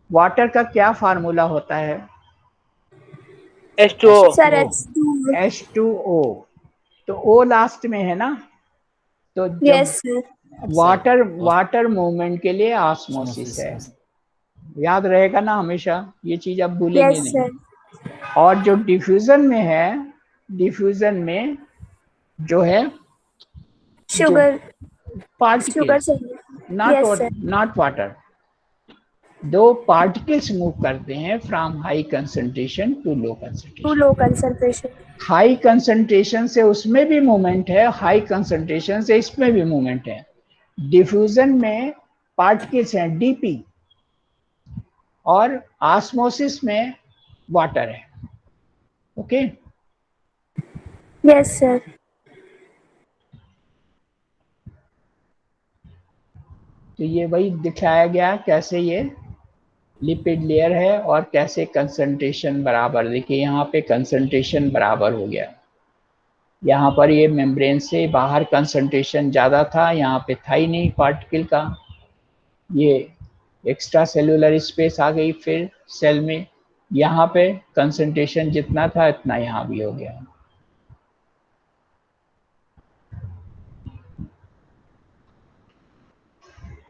water का क्या फार्मूला होता है? H2O। Sir H2O। H2O। तो O लास्ट में है ना, तो यस जब सर। वाटर मूवमेंट के लिए ऑस्मोसिस है। याद रहेगा ना हमेशा, ये चीज आप भूलेंगे यस नहीं। सर। और जो डिफ्यूजन में है, डिफ्यूजन में जो है जो sugar particles, sir. Yes sir. Not water, दो पार्टिकल्स मूव करते हैं from high concentration to low to concentration. Low concentration. High concentration से उसमें भी मूवमेंट है, हाई कंसंट्रेशन से इसमें भी मूवमेंट है। डिफ्यूजन में पार्टिकल्स हैं डीपी, और ऑस्मोसिस में वाटर है। Okay, yes sir. तो ये वही दिखाया गया कैसे ये लिपिड लेयर है और कैसे कंसंट्रेशन बराबर। देखिए यहाँ पे कंसंट्रेशन बराबर हो गया, यहाँ पर ये मेम्ब्रेन से बाहर कंसंट्रेशन ज़्यादा था, यहाँ पे था ही नहीं पार्टिकल का, ये एक्स्ट्रा सेलुलर स्पेस आ गई फिर सेल में। यहाँ पे कंसंट्रेशन जितना था इतना यहाँ भी हो गया।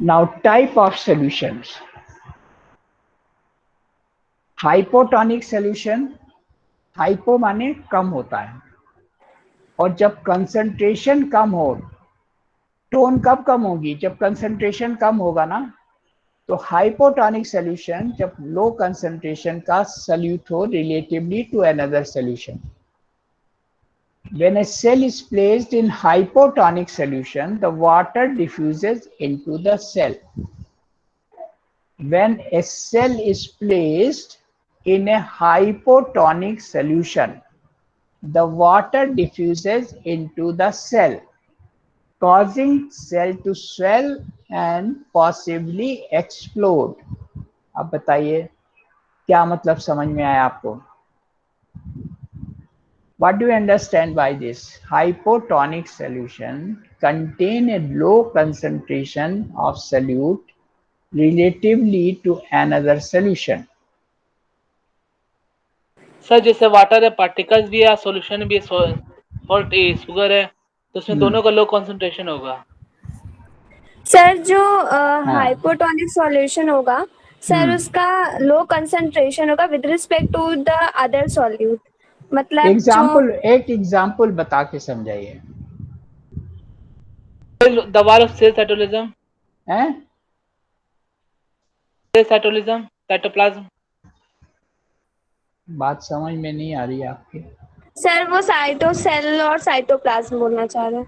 Now type of solutions. Hypotonic solution, hypo माने कम होता है, और जब कंसंट्रेशन कम हो, टोन कब कम होगी, जब कंसंट्रेशन कम होगा ना। तो हाइपोटोनिक सॉल्यूशन जब लो कंसंट्रेशन का सॉल्यूट हो relatively to another solution. When a cell is placed in hypotonic solution, the water diffuses into the cell. When a cell is placed in a hypotonic solution, the water diffuses into the cell, causing cell to swell and possibly explode. अब बताइए क्या मतलब समझ में आया आपको? What do you understand by this? Hypotonic solution contain a low concentration of solute relatively to another solution. Sir जैसे वाटर है, पार्टिकल्स भी है, सॉल्यूशन भी है, सॉल्ट शुगर है, तो उसमें दोनों का लो कंसंट्रेशन होगा। सर जो हाँ। हाइपोटोनिक सॉल्यूशन होगा सर उसका लो कंसंट्रेशन होगा with respect to the other solute, मतलब जो एक एग्जाम्पल बता के समझाइए। द वॉल ऑफ सेल साइटोलिज्म, हैं? सेल साइटोलिज्म, साइटोप्लाज्म। बात समझ में नहीं आ रही आपकी। सर वो साइटोसेल और साइटोप्लाज्म बोलना चाह रहे हैं।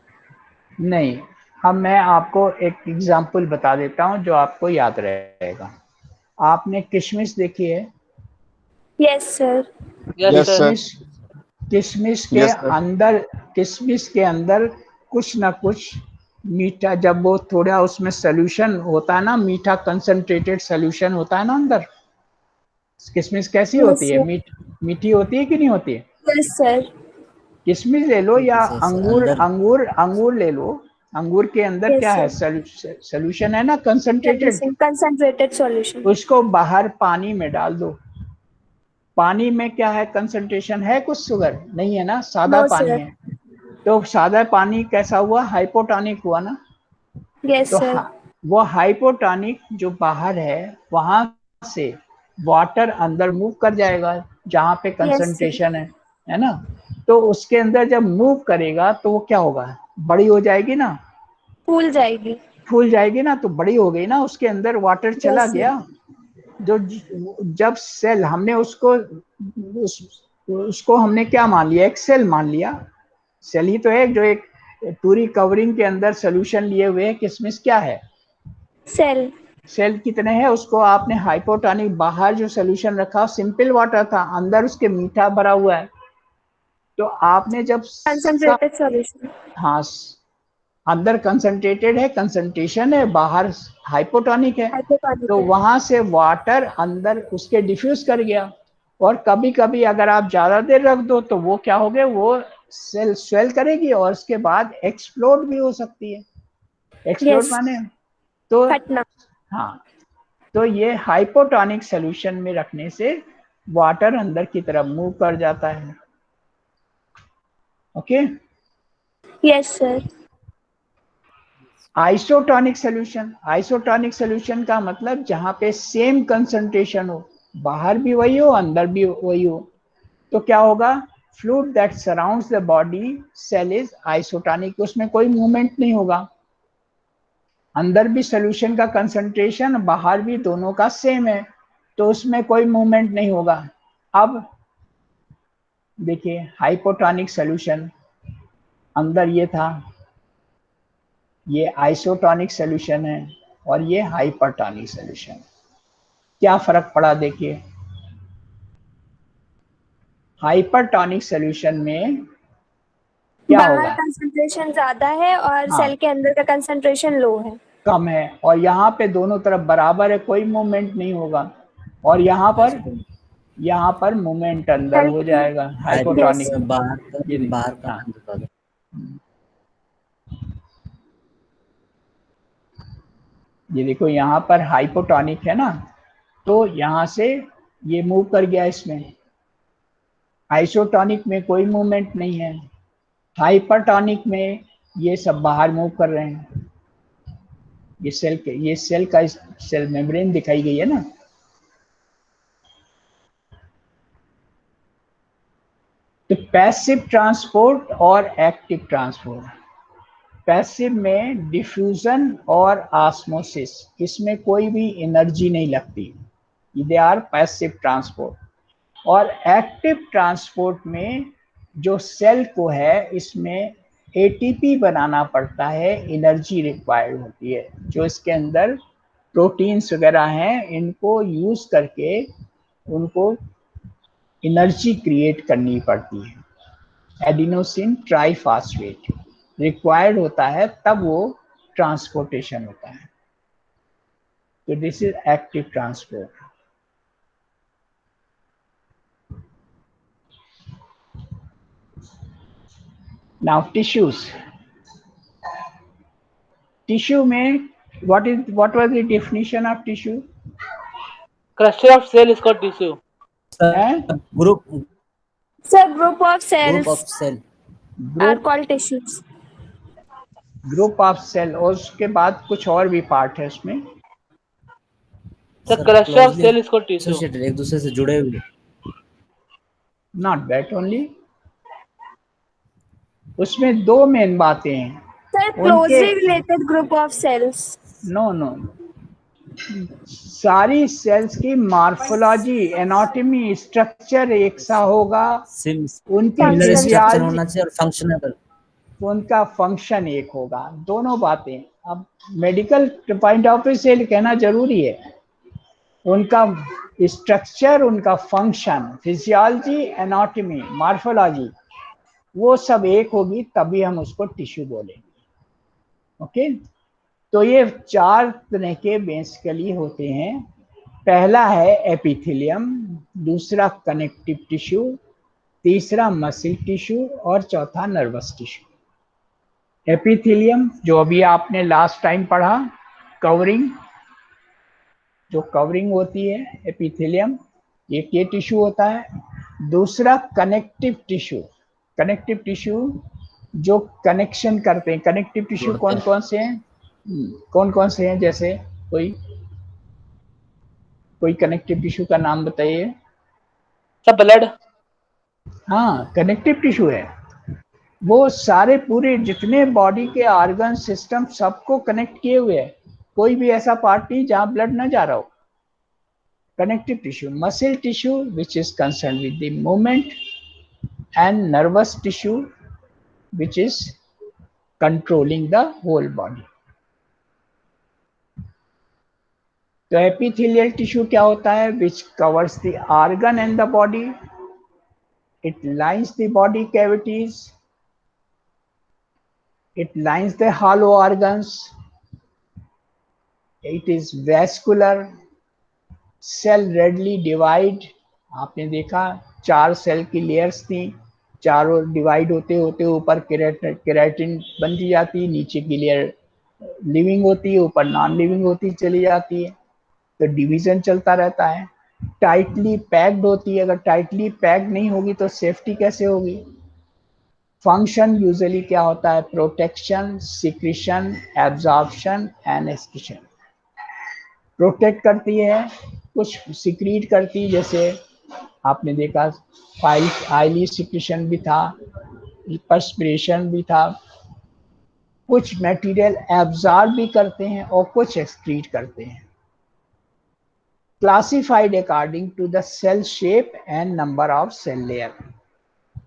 नहीं, मैं आपको एक एग्जाम्पल बता देता हूँ जो आपको याद रहेगा। आपने किशमिश देखी है? Yes sir. Yes sir. किशमिश के अंदर, किशमिश के अंदर कुछ ना कुछ मीठा, जब वो थोड़ा उसमें सोल्यूशन होता है ना, मीठा कंसंट्रेटेड सोल्यूशन होता है ना अंदर। किशमिश कैसी होती है? मीठी होती है कि नहीं होती है? Yes sir. किशमिश ले लो या अंगूर, अंदर अंगूर ले लो। अंगूर के अंदर क्या है? सोल्यूशन है ना, कंसंट्रेटेड। Concentrated solution. उसको बाहर पानी में डाल दो। पानी में क्या है? कंसंट्रेशन है, कुछ शुगर नहीं है ना, सादा नो पानी सर। है। तो सादा पानी कैसा हुआ? हाइपोटोनिक हुआ ना। यस तो सर। वो हाइपोटोनिक जो बाहर है वहां से वाटर अंदर मूव कर जाएगा जहां पे यस सर। कंसंट्रेशन है ना। तो उसके अंदर जब मूव करेगा तो वो क्या होगा? बड़ी हो जाएगी ना, फूल जाएगी। फूल जाएगी ना, तो बड़ी हो गई ना, उसके अंदर वाटर चला यस गया। जो जब सेल हमने उसको हमने क्या मान लिया? एक सेल मान लिया। सेल ही तो है जो एक पूरी कवरिंग के अंदर सोल्यूशन लिए हुए है। किसमिस क्या है? सेल। सेल कितने हैं? उसको आपने हाइपोटोनिक, बाहर जो सोल्यूशन रखा सिंपल वाटर था, अंदर उसके मीठा भरा हुआ है। तो आपने जब कंसंट्रेटेड सॉल्यूशन। हाँ, अंदर कंसंट्रेटेड है, कंसंट्रेशन है, बाहर हाइपोटोनिक है। हाइपोटोनिक तो है। वहां से वाटर अंदर उसके डिफ्यूज कर गया। और कभी कभी अगर आप ज्यादा देर रख दो तो वो क्या हो गया? वो सेल स्वेल करेगी और उसके बाद एक्सप्लोड भी हो सकती है। Explode yes. माने तो फटना। हाँ, तो ये हाइपोटोनिक सॉल्यूशन में रखने से वाटर अंदर की तरफ मूव कर जाता है। Okay. Yes sir. Isotonic solution, isotonic solution का मतलब जहां पे सेम कंसंट्रेशन हो, बाहर भी वही हो अंदर भी वही हो। तो क्या होगा? Fluid that surrounds the body cell is isotonic, उसमें कोई मूवमेंट नहीं होगा। अंदर भी सोल्यूशन का कंसंट्रेशन, बाहर भी, दोनों का सेम है, तो उसमें कोई मूवमेंट नहीं होगा। अब देखिए हाइपोटोनिक सोल्यूशन, अंदर ये था, ये आइसोटोनिक सोल्यूशन है, और ये हाइपरटोनिक सोल्यूशन। क्या फर्क पड़ा देखिए, हाइपरटोनिक सोल्यूशन में क्या बाहर होगा, कंसंट्रेशन ज्यादा है और हाँ सेल के अंदर का कंसंट्रेशन लो है। कम है, और यहाँ पे दोनों तरफ बराबर है, कोई मूवमेंट नहीं होगा। और यहाँ पर मूवमेंट अंदर सेल हो की जाएगा यस। हाइपोटोनिक। बाहर ये का, देखिए, बाहर का हाँ, बता दो। ये देखो यहाँ पर हाइपोटोनिक है ना, तो यहाँ से ये मूव कर गया इसमें। आइसोटोनिक में कोई मूवमेंट नहीं है, हाइपरटोनिक में ये सब बाहर मूव कर रहे हैं। ये सेल का सेल मेम्ब्रेन दिखाई गई है ना। तो पैसिव ट्रांसपोर्ट और एक्टिव ट्रांसपोर्ट, पैसिव में डिफ्यूजन और ऑस्मोसिस, इसमें कोई भी एनर्जी नहीं लगती, दे आर पैसिव ट्रांसपोर्ट। और एक्टिव ट्रांसपोर्ट में जो सेल को है, इसमें एटीपी बनाना पड़ता है, एनर्जी रिक्वायर्ड होती है, जो इसके अंदर प्रोटीन्स वगैरह हैं, इनको यूज करके उनको एनर्जी क्रिएट करनी पड़ती है। एडिनोसिन ट्राइफॉस्फेट रिक्वायर्ड होता है, तब वो ट्रांसपोर्टेशन होता है। तो this is active transport. Now tissues, tissue में what was the definition of tissue? Cluster of cell is called tissue. Group sir group of group cells of cell are called tissues. Group of cell, और उसके बाद कुछ और भी पार्ट है उसमें। The cluster of cell is called tissue. Associated, एक दूसरे से जुड़े हुए। नॉट दैट ओनली, उसमें दो मेन बातें हैं। Sir closely related group of cells. No no, सारी सेल्स की मार्फोलॉजी, एनाटॉमी, स्ट्रक्चर एक सा होगा, उनकी सिमिलर स्ट्रक्चर फिजियोलॉजी, होना चाहिए और फंक्शनल, उनका फंक्शन एक होगा, दोनों बातें। अब मेडिकल पॉइंट ऑफ व्यू से कहना जरूरी है, उनका स्ट्रक्चर, उनका फंक्शन, फिजियोलॉजी, एनाटॉमी, मार्फोलॉजी, वो सब एक होगी, तभी हम उसको टिश्यू बोलेंगे। ओके, तो ये चार तरह के बेसिकली होते हैं। पहला है एपिथेलियम, दूसरा कनेक्टिव टिश्यू, तीसरा मसल टिश्यू, और चौथा नर्वस टिश्यू। एपिथेलियम जो अभी आपने लास्ट टाइम पढ़ा, कवरिंग, जो कवरिंग होती है एपिथेलियम, एक ये टिश्यू होता है। दूसरा कनेक्टिव टिश्यू, कनेक्टिव टिश्यू जो कनेक्शन करते हैं। कनेक्टिव टिश्यू कौन कौन से हैं, कौन कौन से हैं, जैसे कोई कनेक्टिव टिश्यू का नाम बताइए। सब ब्लड। हाँ कनेक्टिव टिश्यू है, वो सारे पूरे जितने बॉडी के ऑर्गन सिस्टम सबको कनेक्ट किए हुए है, कोई भी ऐसा पार्ट नहीं जहां ब्लड न जा रहा हो। Connective tissue, muscle tissue which is concern with the movement, and nervous tissue which is controlling the whole body. तो एपिथेलियल टिश्यू क्या होता है, which covers the organ and the body, it lines the body cavities, it lines the hollow organs, it is vascular, cell readily divide। आपने देखा 4 सेल की लेयर्स थी, चारों डिवाइड होते होते ऊपर केराटिन बनती जाती, नीचे की लेयर लिविंग होती है, ऊपर नॉन लिविंग होती चली जाती है, तो डिवीजन चलता रहता है। टाइटली पैक्ड होती है, अगर टाइटली पैक्ड नहीं होगी तो सेफ्टी कैसे होगी। फंक्शन यूजुअली क्या होता है, protection, secretion, absorption and excretion. Protect करती है, कुछ सिक्रीट करती है, जैसे आपने देखा आयली सिक्रीशन भी था, पर्सपिरेशन भी था, कुछ मटेरियल एब्जॉर्ब भी करते हैं और कुछ एक्सक्रीट करते हैं। Classified according to the cell shape and number of cell layer,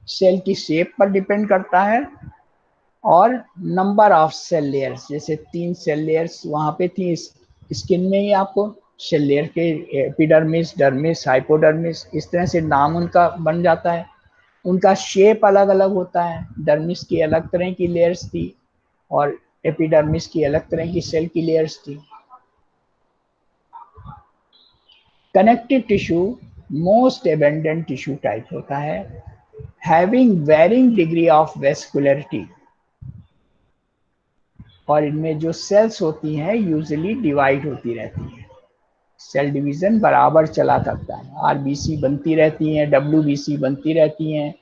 cell की शेप पर डिपेंड करता है और नंबर ऑफ सेल लेयर्स, जैसे 3 सेल लेयर्स वहां पे थी स्किन में ही, आपको सेल लेयर के एपिडर्मिस, डर्मिस, हाइपोडर्मिस, इस तरह से नाम उनका बन जाता है। उनका शेप अलग अलग होता है। डर्मिस की अलग तरह की लेयर्स थी और एपिडर्मिस की अलग तरह की सेल की लेयर्स थी। Connective tissue most abundant tissue type होता है, having varying degree of vascularity, और इनमें जो सेल्स होती हैं यूजुअली डिवाइड होती रहती हैं। सेल डिवीजन बराबर चला करता है, आरबीसी बनती रहती हैं, डब्ल्यूबीसी बनती रहती हैं,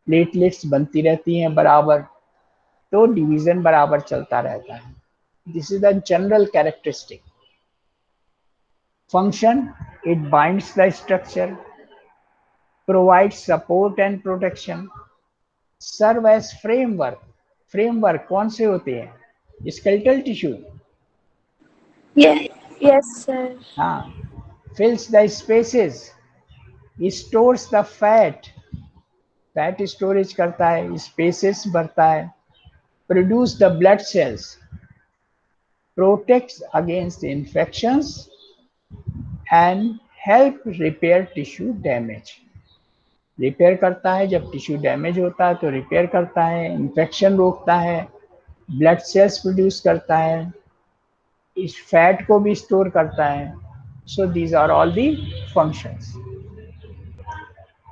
प्लेटलेट्स बनती रहती हैं बराबर, तो डिवीजन बराबर चलता रहता है। This is the general characteristic. Function, it binds the structure, provides support and protection, serve as framework। Framework कौन से होते हैं? Skeletal tissue, Yes, sir. हाँ। fills the spaces, stores the fat, fat storage करता है, स्पेसेस भरता है, produce the blood cells, protects against infections and help repair tissue damage. Repair करता है, जब टिश्यू डैमेज होता है तो रिपेयर करता है, इन्फेक्शन रोकता है, ब्लड सेल्स प्रोड्यूस करता है, इस फैट को भी स्टोर करता है। So these are all the functions.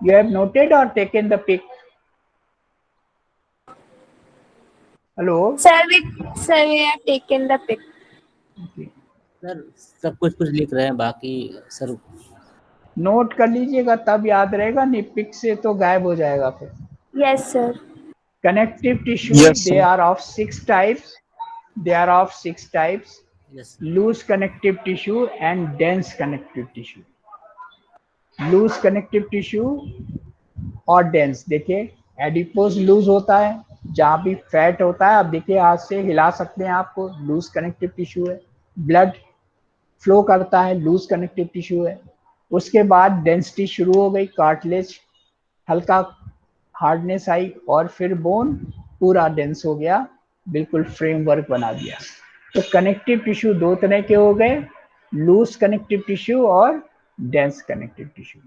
You have noted or taken the pic? Hello Sir, we have taken the pic. Sir सब कुछ लिख रहे हैं, बाकी सर नोट कर लीजिएगा तब याद रहेगा, नहीं पिक से तो गायब हो जाएगा फिर। Yes, sir. Connective tissue, Yes, they sir. are of 6 types. They are of 6 types: yes loose connective tissue and dense connective tissue. Loose connective tissue और डेंस, देखिए एडिपोज लूज होता है, जहाँ भी फैट होता है, आप देखिए हाथ से हिला सकते हैं आपको, लूज कनेक्टिव टिश्यू है। ब्लड फ्लो करता है, लूज कनेक्टिव टिश्यू है। उसके बाद डेंसिटी शुरू हो गई, कार्टिलेज हल्का हार्डनेस आई, और फिर बोन पूरा डेंस हो गया, बिल्कुल फ्रेमवर्क बना दिया। तो कनेक्टिव टिश्यू दो तरह के हो गए, लूज कनेक्टिव टिश्यू और dense connective tissue.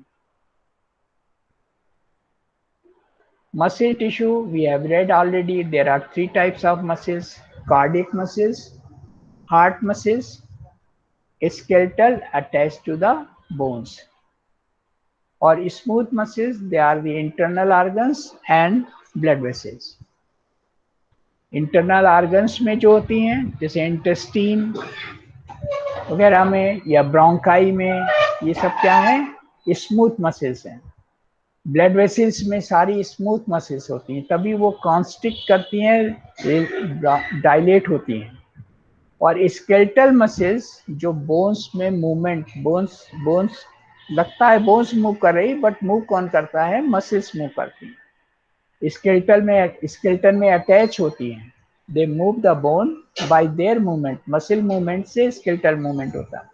Muscle tissue, we have read already, there are 3 types of muscles: cardiac muscles, heart muscles, skeletal attached to the bones, or smooth muscles, they are the internal organs and blood vessels. Internal organs में जो होती हैं, जैसे इंटेस्टीन वगैरह में या ब्रोंकाई में, ये सब क्या है? स्मूथ मसल्स हैं। ब्लड वेसल्स में सारी स्मूथ मसल्स होती हैं, तभी वो कॉन्स्ट्रिक्ट करती हैं, डायलेट होती हैं। और स्केलेटल मसल्स जो बोन्स में मूवमेंट, बोन्स लगता है बोन्स मूव कर रही, बट मूव कौन करता है? मसल्स मूव करती हैं। स्केलेटन में अटैच होती हैं, they move the borne by there movement, muscle movement से स्केलेटल मूवमेंट होता है।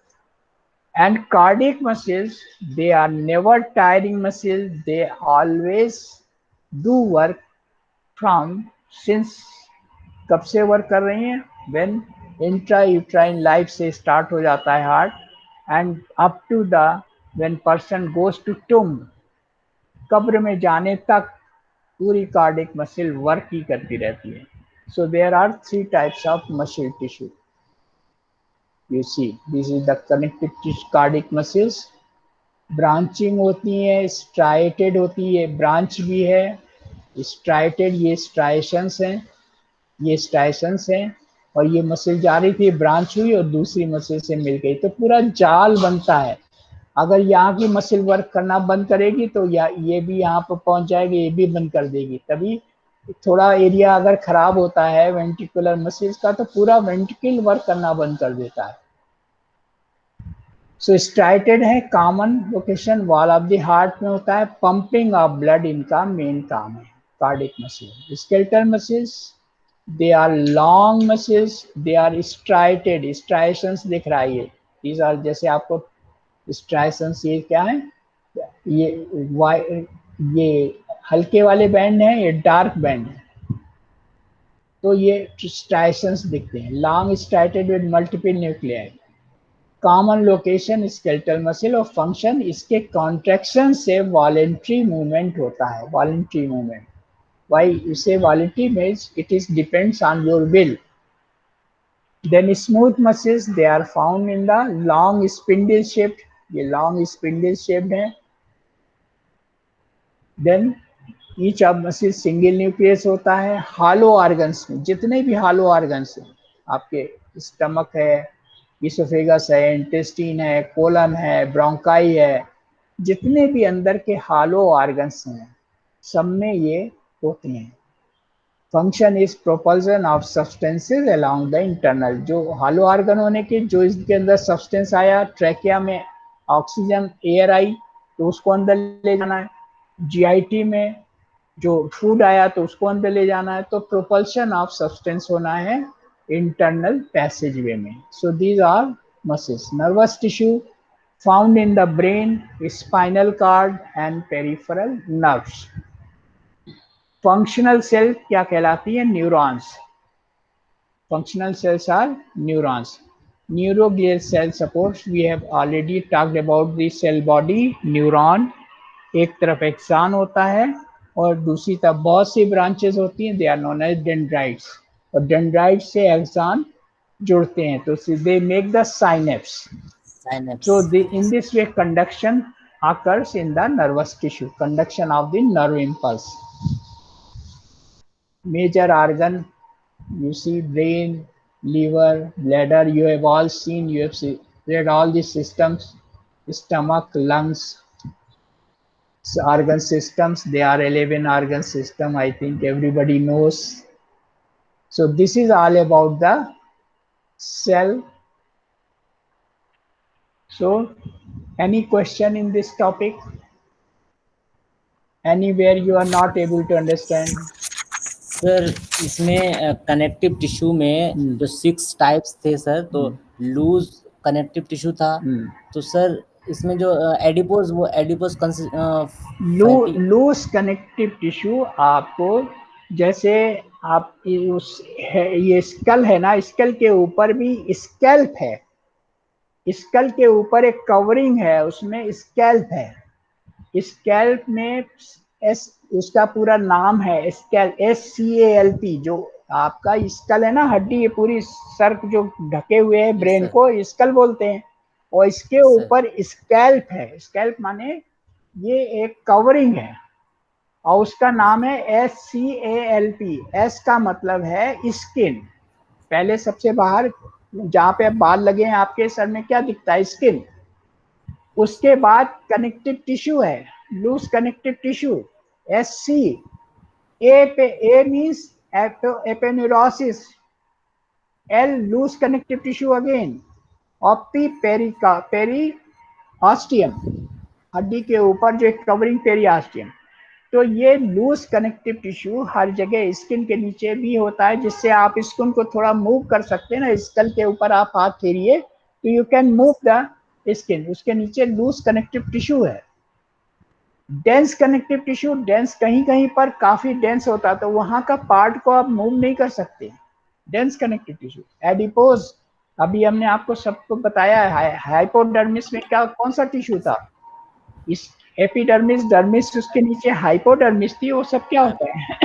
And cardiac muscles, they are never tiring muscles, they always do work from, since कब से वर्क कर रही हैं? when intrauterine life से स्टार्ट हो जाता है heart, and up to the when person goes to tomb, कब्र में जाने तक पूरी कार्डिक मसल वर्क ही करती रहती है। So there are 3 types of muscle tissue. You see, this is the connective cardiac muscles. Branching होती है, स्ट्राइटेड होती है, ब्रांच भी है, स्ट्राइटेड, ये स्ट्राइशंस हैं, ये स्ट्राइशंस हैं, और ये मसल जा रही थी, ब्रांच हुई और दूसरी मसल से मिल गई, तो पूरा जाल बनता है। अगर यहाँ की मसल वर्क करना बंद करेगी तो ये भी यहाँ पर पहुंच जाएगी, ये भी बंद कर देगी। तभी थोड़ा एरिया अगर खराब होता है वेंट्रिकुलर मसल्स का, तो पूरा वेंट्रिकल वर्क करना बंद कर देता है। सो स्ट्राइटेड है, common location wall of the heart में होता है, पंपिंग ऑफ ब्लड इनका मेन काम है। Cardiac muscle, skeletal muscles they are long muscles, they are striated, striations दिख रहा है ये, these are जैसे आपको striations, ये क्या है, ये हल्के वाले बैंड हैं, ये डार्क बैंड है, तो ये striations दिखते हैं, long striated with multiple nuclei, common location skeletal muscle और फंक्शन इसके कॉन्ट्रैक्शन से वॉलेंट्री मूवमेंट होता है, वॉलेंट्री मूवमेंट, व्हाई इसे voluntary means it is depends on your will. Then smooth muscles they are found in the long spindle shaped, ये लॉन्ग स्पिंडल शेप्ड है। Then each of muscle single nucleus होता है। हालो ऑर्गन्स में जितने भी हालो ऑर्गन्स हैं, आपके स्टमक है, इसोफेगस है, इंटेस्टीन है, कोलन है, ब्रोंकाई है, जितने भी अंदर के हालो ऑर्गन्स हैं सब में ये होते हैं। Function is propulsion of substances along the internal, जो हालो ऑर्गन होने के, जो इसके अंदर सब्सटेंस आया, ट्रैकिया में ऑक्सीजन एयर आई तो उसको अंदर ले जाना है, जीआईटी में जो फूड आया तो उसको अंदर ले जाना है, तो प्रोपल्शन ऑफ सब्सटेंस होना है internal passageway में। So these are muscles. Nervous tissue found in the brain, spinal cord and peripheral nerves. Functional cell क्या कहलाती है? Neurons. Functional cells are neurons. Neuroglial cell supports, we have already talked about the cell body. Neuron एक तरफ एक्सान होता है और दूसरी तरफ बहुत सी ब्रांचेस होती हैं, they are known as dendrites, और डेंड्राइट से एक्सान जुड़ते हैं तो they make the synapse. So in this way conduction occurs in the nervous tissue, conduction of the nerve impulse. Major organ, you see brain, liver, bladder, you have all seen, you have read all these systems, stomach, lungs, organ systems, they are 11 organ system, I think everybody knows. So this is all about the cell. So any question in this topic? Anywhere you are not able to understand? Sir इसमें कनेक्टिव टिश्यू में जो 6 टाइप्स थे सर, तो लूज कनेक्टिव टिश्यू था, तो सर इसमें जो एडिपोज, वो एडिपोज लूज कनेक्टिव टिश्यू आपको, जैसे आप ये स्कल है ना, स्कल के ऊपर भी स्कैल्प है, स्कल के ऊपर एक कवरिंग है, उसमें स्कैल्प है, स्कैल्प में उसका पूरा नाम है स्कैल्प, SCALP, जो आपका स्कल है ना, हड्डी, ये पूरी सर जो ढके हुए है ब्रेन को स्कल बोलते हैं, और इसके ऊपर स्कैल्प है, स्कैल्प माने ये एक कवरिंग है और उसका नाम है SCALP। S का मतलब है स्किन, पहले सबसे बाहर जहाँ पे बाल लगे हैं आपके सर में क्या दिखता है? स्किन। उसके बाद कनेक्टिव टिश्यू है, loose connective tissue SC, A means aponeurosis, L loose connective tissue again, और P पेरीऑस्टियम, हड्डी के ऊपर जो एक कवरिंग पेरीऑस्टियम। तो ये लूज कनेक्टिव टिश्यू हर जगह, स्किन के नीचे भी होता है, जिससे आप स्किन को थोड़ा मूव कर सकते हैं ना, स्कल के ऊपर आप हाथ फेरिए तो you can move the skin, उसके नीचे लूज कनेक्टिव टिश्यू है। डेंस कनेक्टिव टिश्यू, डेंस कहीं कहीं पर काफी डेंस होता है तो वहां का पार्ट को आप मूव नहीं कर सकते, डेंस कनेक्टिव टिश्यू। एडिपोज, अभी हमने आपको सबको बताया है, हाइपोडर्मिस में क्या, कौन सा टिश्यू था? इस एपिडर्मिस, डर्मिस, उसके नीचे हाइपोडर्मिस थी, वो सब क्या होता है?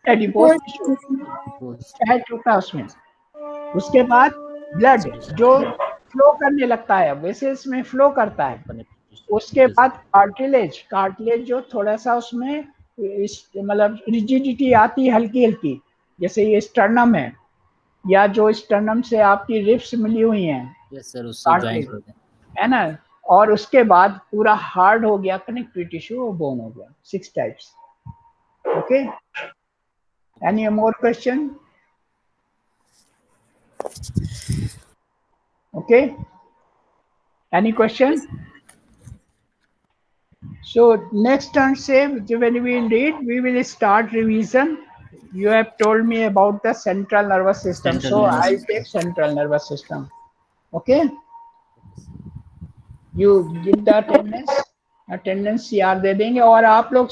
एडिपोज टिश्यू, फैट होता है उसमें। उसके बाद ब्लड जो फ्लो करने लगता है, वैसे इसमें फ्लो करता है। उसके बाद कार्टिलेज, कार्टिलेज जो थोड़ा सा उसमें मतलब रिजिडिटी आती है हल्की हल्की, जैसे ये स्टर्नम है, या जो स्टर्नम से आपकी रिब्स मिली हुई हैं, सर उससे जॉइंट होते हैं, है ना। और उसके बाद पूरा हार्ड हो गया कनेक्टिव टिश्यू, बोन हो गया। 6 types. Okay, any more question? Okay, any question? So next turn say when we read, we will start revision you have told me about the central nervous system, Central so nervous I system. take central nervous system. Okay, you give the attendance CR दे देंगे। और आप लोग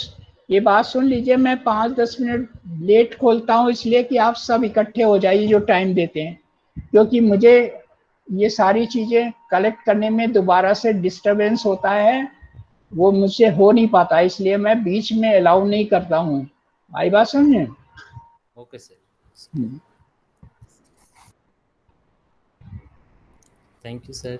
ये बात सुन लीजिए, मैं 5-10 मिनट लेट खोलता हूँ इसलिए कि आप सब इकट्ठे हो जाइए जो टाइम देते हैं, क्योंकि मुझे ये सारी चीजें कलेक्ट करने में दोबारा से डिस्टरबेंस होता है, वो मुझसे हो नहीं पाता, इसलिए मैं बीच में अलाउ नहीं करता हूँ। आई बात समझे? Okay sir, thank you sir.